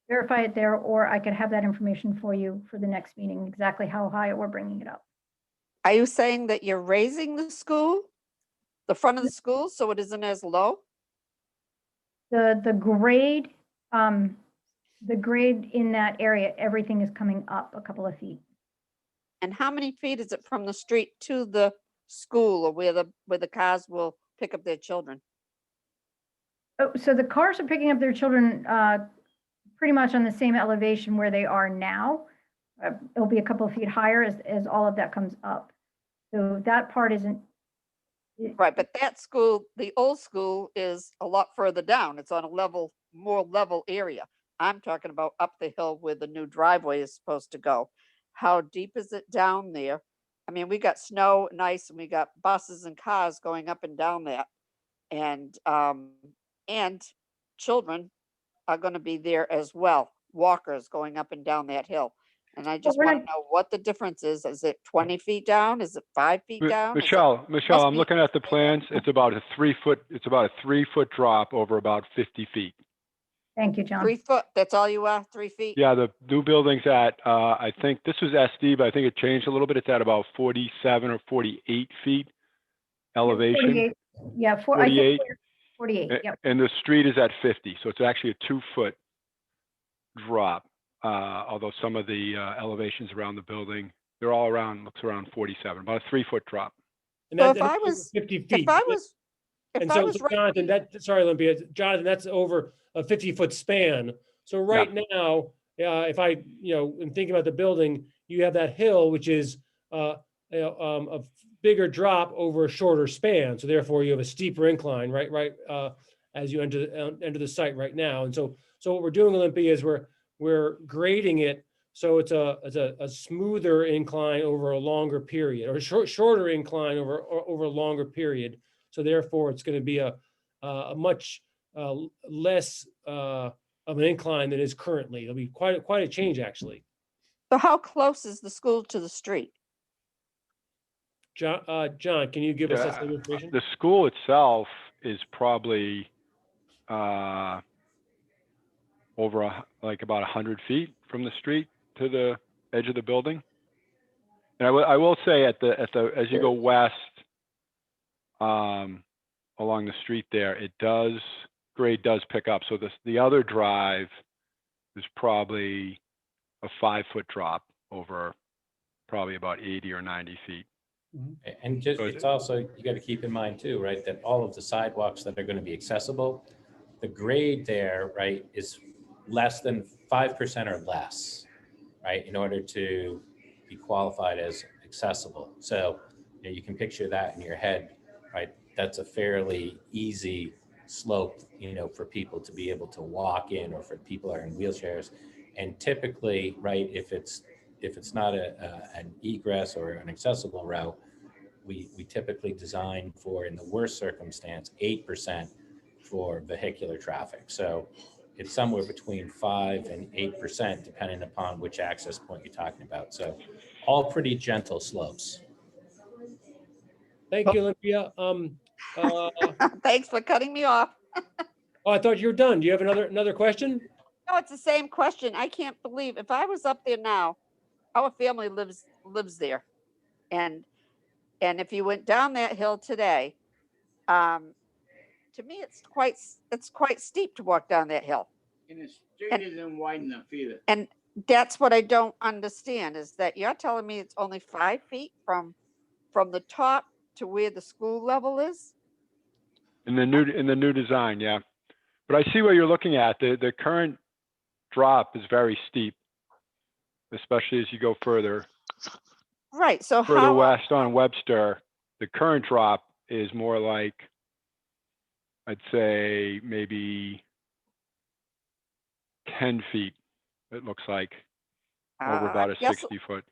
verify it there, or I could have that information for you for the next meeting, exactly how high we're bringing it up. Are you saying that you're raising the school, the front of the school, so it isn't as low? The grade in that area, everything is coming up a couple of feet. And how many feet is it from the street to the school, or where the cars will pick up their children? Oh, so the cars are picking up their children pretty much on the same elevation where they are now. It'll be a couple of feet higher as all of that comes up. So that part isn't. Right, but that school, the old school, is a lot further down. It's on a more level area. I'm talking about up the hill where the new driveway is supposed to go. How deep is it down there? I mean, we got snow and ice, and we got buses and cars going up and down that. And children are going to be there as well, walkers going up and down that hill. And I just want to know what the difference is. Is it 20 feet down? Is it 5 feet down? Michelle, I'm looking at the plans. It's about a 3 foot drop over about 50 feet. Thank you, John. 3 foot, that's all you are, 3 feet? Yeah, the new building's at, I think this was SD, but I think it changed a little bit. It's at about 47 or 48 feet elevation. 48, yeah, I think 48. 48, yep. And the street is at 50, so it's actually a 2-foot drop. Although some of the elevations around the building, they're all around, looks around 47, about a 3-foot drop. And So that, if I that's over was, 50 if feet. I was, And if I so, was so right, Jonathan, sorry, Olympia, Jonathan, that's over a 50-foot span. So right now, if I, am thinking about the building, you have that hill, which is a bigger drop over a shorter span. So therefore, you have a steeper incline, right, as you enter the site right now. And so what we're doing, Olympia, is we're grading it so it's a smoother incline over a longer period, or a shorter incline over a longer period. So therefore, it's going to be a much less of an incline than is currently. It'll be quite a change, actually. so how close is the school to the street? John, can you give us that same information? The school itself is probably over like about 100 feet from the street to the edge of the building. And I will say at the as you go west along the street there, grade does pick up. So the other drive is probably a 5-foot drop over probably about 80 or 90 feet. And just, it's also, you got to keep in mind too, right, that all of the sidewalks that are going to be accessible, the grade there, right, is less than 5% or less, right, in order to be qualified as accessible. So you can picture that in your head, right? That's a fairly easy slope, for people to be able to walk in, or for people who are in wheelchairs. And typically, right, if it's not an egress or an accessible route, we typically design for, in the worst circumstance, 8% for vehicular traffic. So it's somewhere between 5 and 8%, depending upon which access point you're talking about. So all pretty gentle slopes. Thank you, Olympia. Thanks for cutting me off. Oh, I thought you were done. Do you have another question? No, it's the same question. I can't believe, if I was up there now, our family lives there. And if you went down that hill today, to me, it's quite steep to walk down that hill. And the street isn't wide enough either. And that's what I don't understand, is that you're telling me it's only 5 feet from the top to where the school level is? In the new design, yeah. But I see what you're looking at. The current drop is very steep, especially as you go further. Right. So further west on Webster, the current drop is more like, I'd say maybe 10 feet. It looks like over about a 60-foot.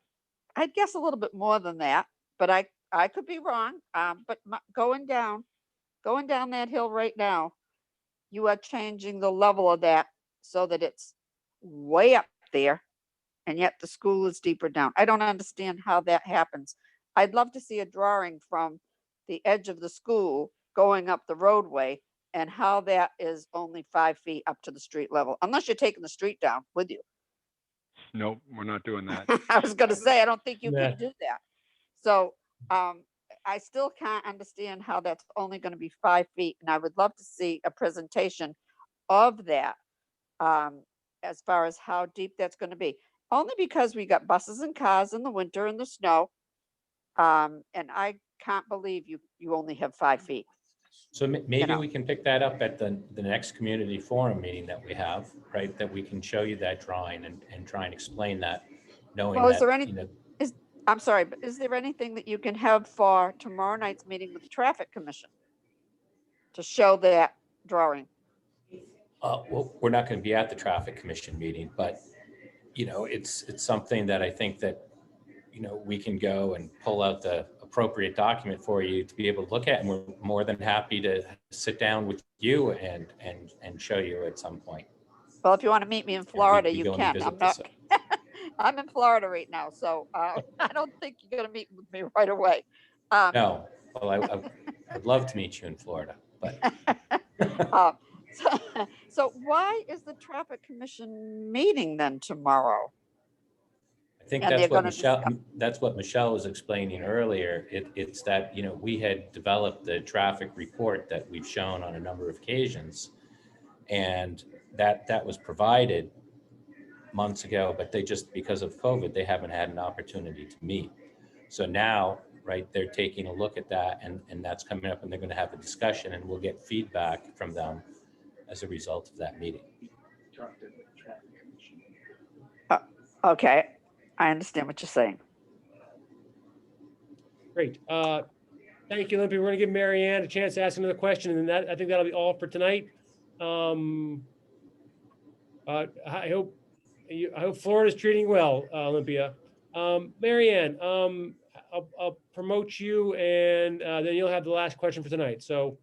I'd guess a little bit more than that, but I could be wrong. But going down that hill right now, you are changing the level of that so that it's way up there, and yet the school is deeper down. I don't understand how that happens. I'd love to see a drawing from the edge of the school going up the roadway, and how that is only 5 feet up to the street level, unless you're taking the street down with you. Nope, we're not doing that. I was going to say, I don't think you Yeah. can do that. So I still can't understand how that's only going to be 5 feet. And I would love to see a presentation of that as far as how deep that's going to be. Only because we got buses and cars in the winter and the snow. And I can't believe you only have 5 feet. So maybe we can pick that up at the next community forum meeting that we have, right? That we can show you that drawing and try and explain that, knowing Well, that, is there any, I'm sorry, but is there anything that you can have for tomorrow night's meeting with the Traffic Commission to show that drawing? well, we're not going to be at the Traffic Commission meeting, but, it's something that I think that, we can go and pull out the appropriate document for you to be able to look at. And we're more than happy to sit down with you and show you at some point. Well, if you want to meet me in Florida, you go and can. visit I'm not. I'm in Florida right now, so I don't think you're going to meet with me right away. No, well, I'd love to meet you in Florida, but So why is the traffic commission meeting then tomorrow? I think And that's they're what gonna Michelle, that's what Michelle was explaining earlier. It's that, you know, we had developed the traffic report that we've shown on a number of occasions. And that was provided months ago, but they just, because of COVID, they haven't had an opportunity to meet. So now, right, they're taking a look at that and that's coming up and they're gonna have a discussion and we'll get feedback from them as a result of that meeting. Okay, I understand what you're saying. Great. Thank you, Olympia. We're gonna give Mary Ann a chance to ask another question, and then I think that'll be all for tonight. I hope Florida's treating well, Olympia. Mary Ann, I'll promote you, and then you'll have the last question for tonight. So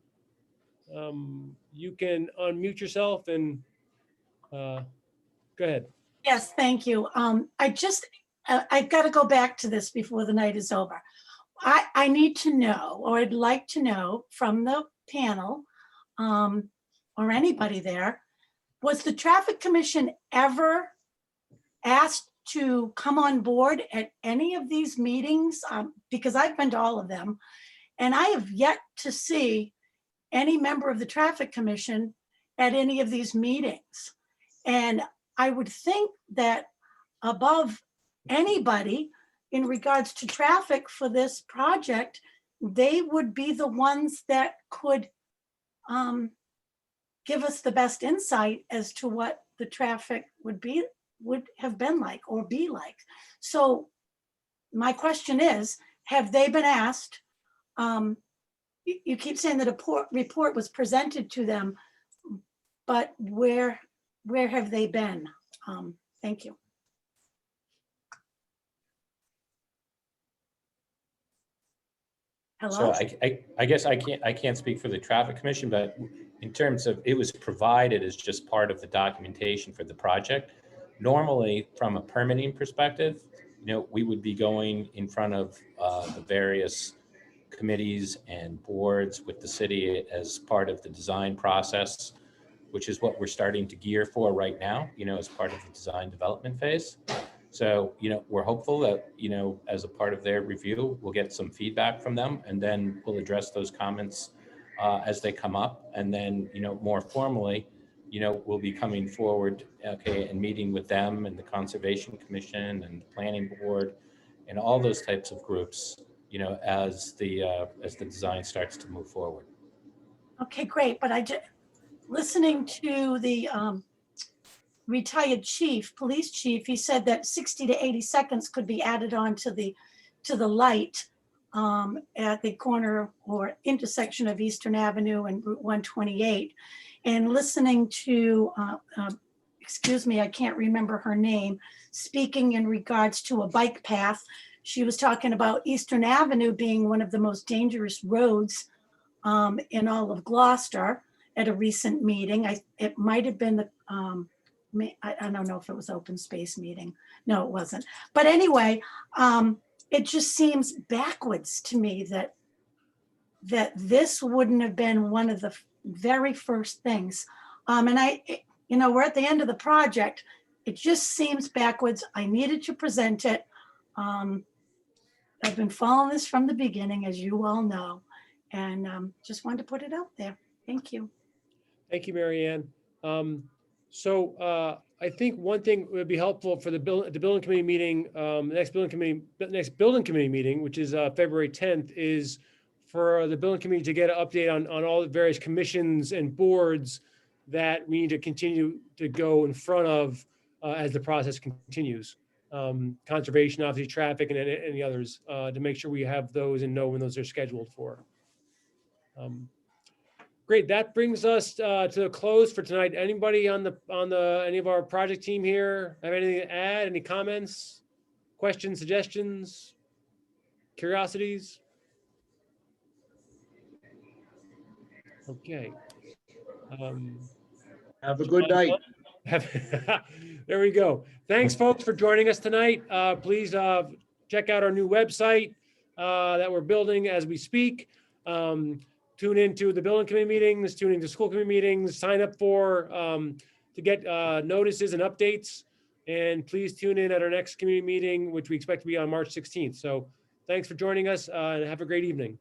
you can unmute yourself and go ahead. Yes, thank you. I've got to go back to this before the night is over. I need to know, or I'd like to know from the panel, or anybody there, was the Traffic Commission ever asked to come on board at any of these meetings? Because I've been to all of them, and I have yet to see any member of the Traffic Commission at any of these meetings. And I would think that above anybody in regards to traffic for this project, they would be the ones that could give us the best insight as to what the traffic would have been like or be like. So my question is, have they been asked? You keep saying that a report was presented to them, but where have they been? Thank you. Hello? So I guess I can't speak for the Traffic Commission, but in terms of, it was provided as just part of the documentation for the project. Normally, from a permitting perspective, you know, we would be going in front of the various committees and boards with the city as part of the design process, which is what we're starting to gear for right now, you know, as part of the design development phase. So, you know, we're hopeful that, you know, as a part of their review, we'll get some feedback from them and then we'll address those comments as they come up. And then, you know, more formally, you know, we'll be coming forward, okay, and meeting with them and the Conservation Commission and the Planning Board and all those types of groups, you know, as the design starts to move forward. Okay, great. But listening to the retired police chief, he said that 60 to 80 seconds could be added on to the light at the corner or intersection of Eastern Avenue and Route 128. And listening to, excuse me, I can't remember her name, speaking in regards to a bike path. She was talking about Eastern Avenue being one of the most dangerous roads in all of Gloucester at a recent meeting. It might have been the, I don't know if it was open space meeting. No, it wasn't. But anyway, it just seems backwards to me that this wouldn't have been one of the very first things. And you know, we're at the end of the project. It just seems backwards. I needed to present it. I've been following this from the beginning, as you all know, and just wanted to put it out there. Thank you. Thank you, Mary Ann. So I think one thing would be helpful for the building committee meeting, next building committee meeting, which is February 10th, is for the building committee to get an update on all the various commissions and boards that we need to continue to go in front of as the process continues. Conservation, obviously, traffic, and any others, to make sure we have those and know when those are scheduled for. Great. That brings us to a close for tonight. Anybody on any of our project team here have anything to add? Any comments, questions, suggestions, curiosities? Okay. Have a good night. There we go. Thanks, folks, for joining us tonight. Please check out our new website that we're building as we speak. tune into the building committee meetings, tune into school committee meetings, sign up for, to get notices and updates. And please tune in at our next community meeting, which we expect to be on March 16th. So thanks for joining us and have a great evening.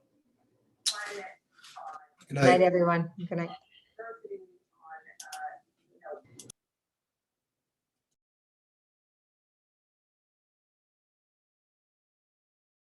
Good Good night, everyone. Good night.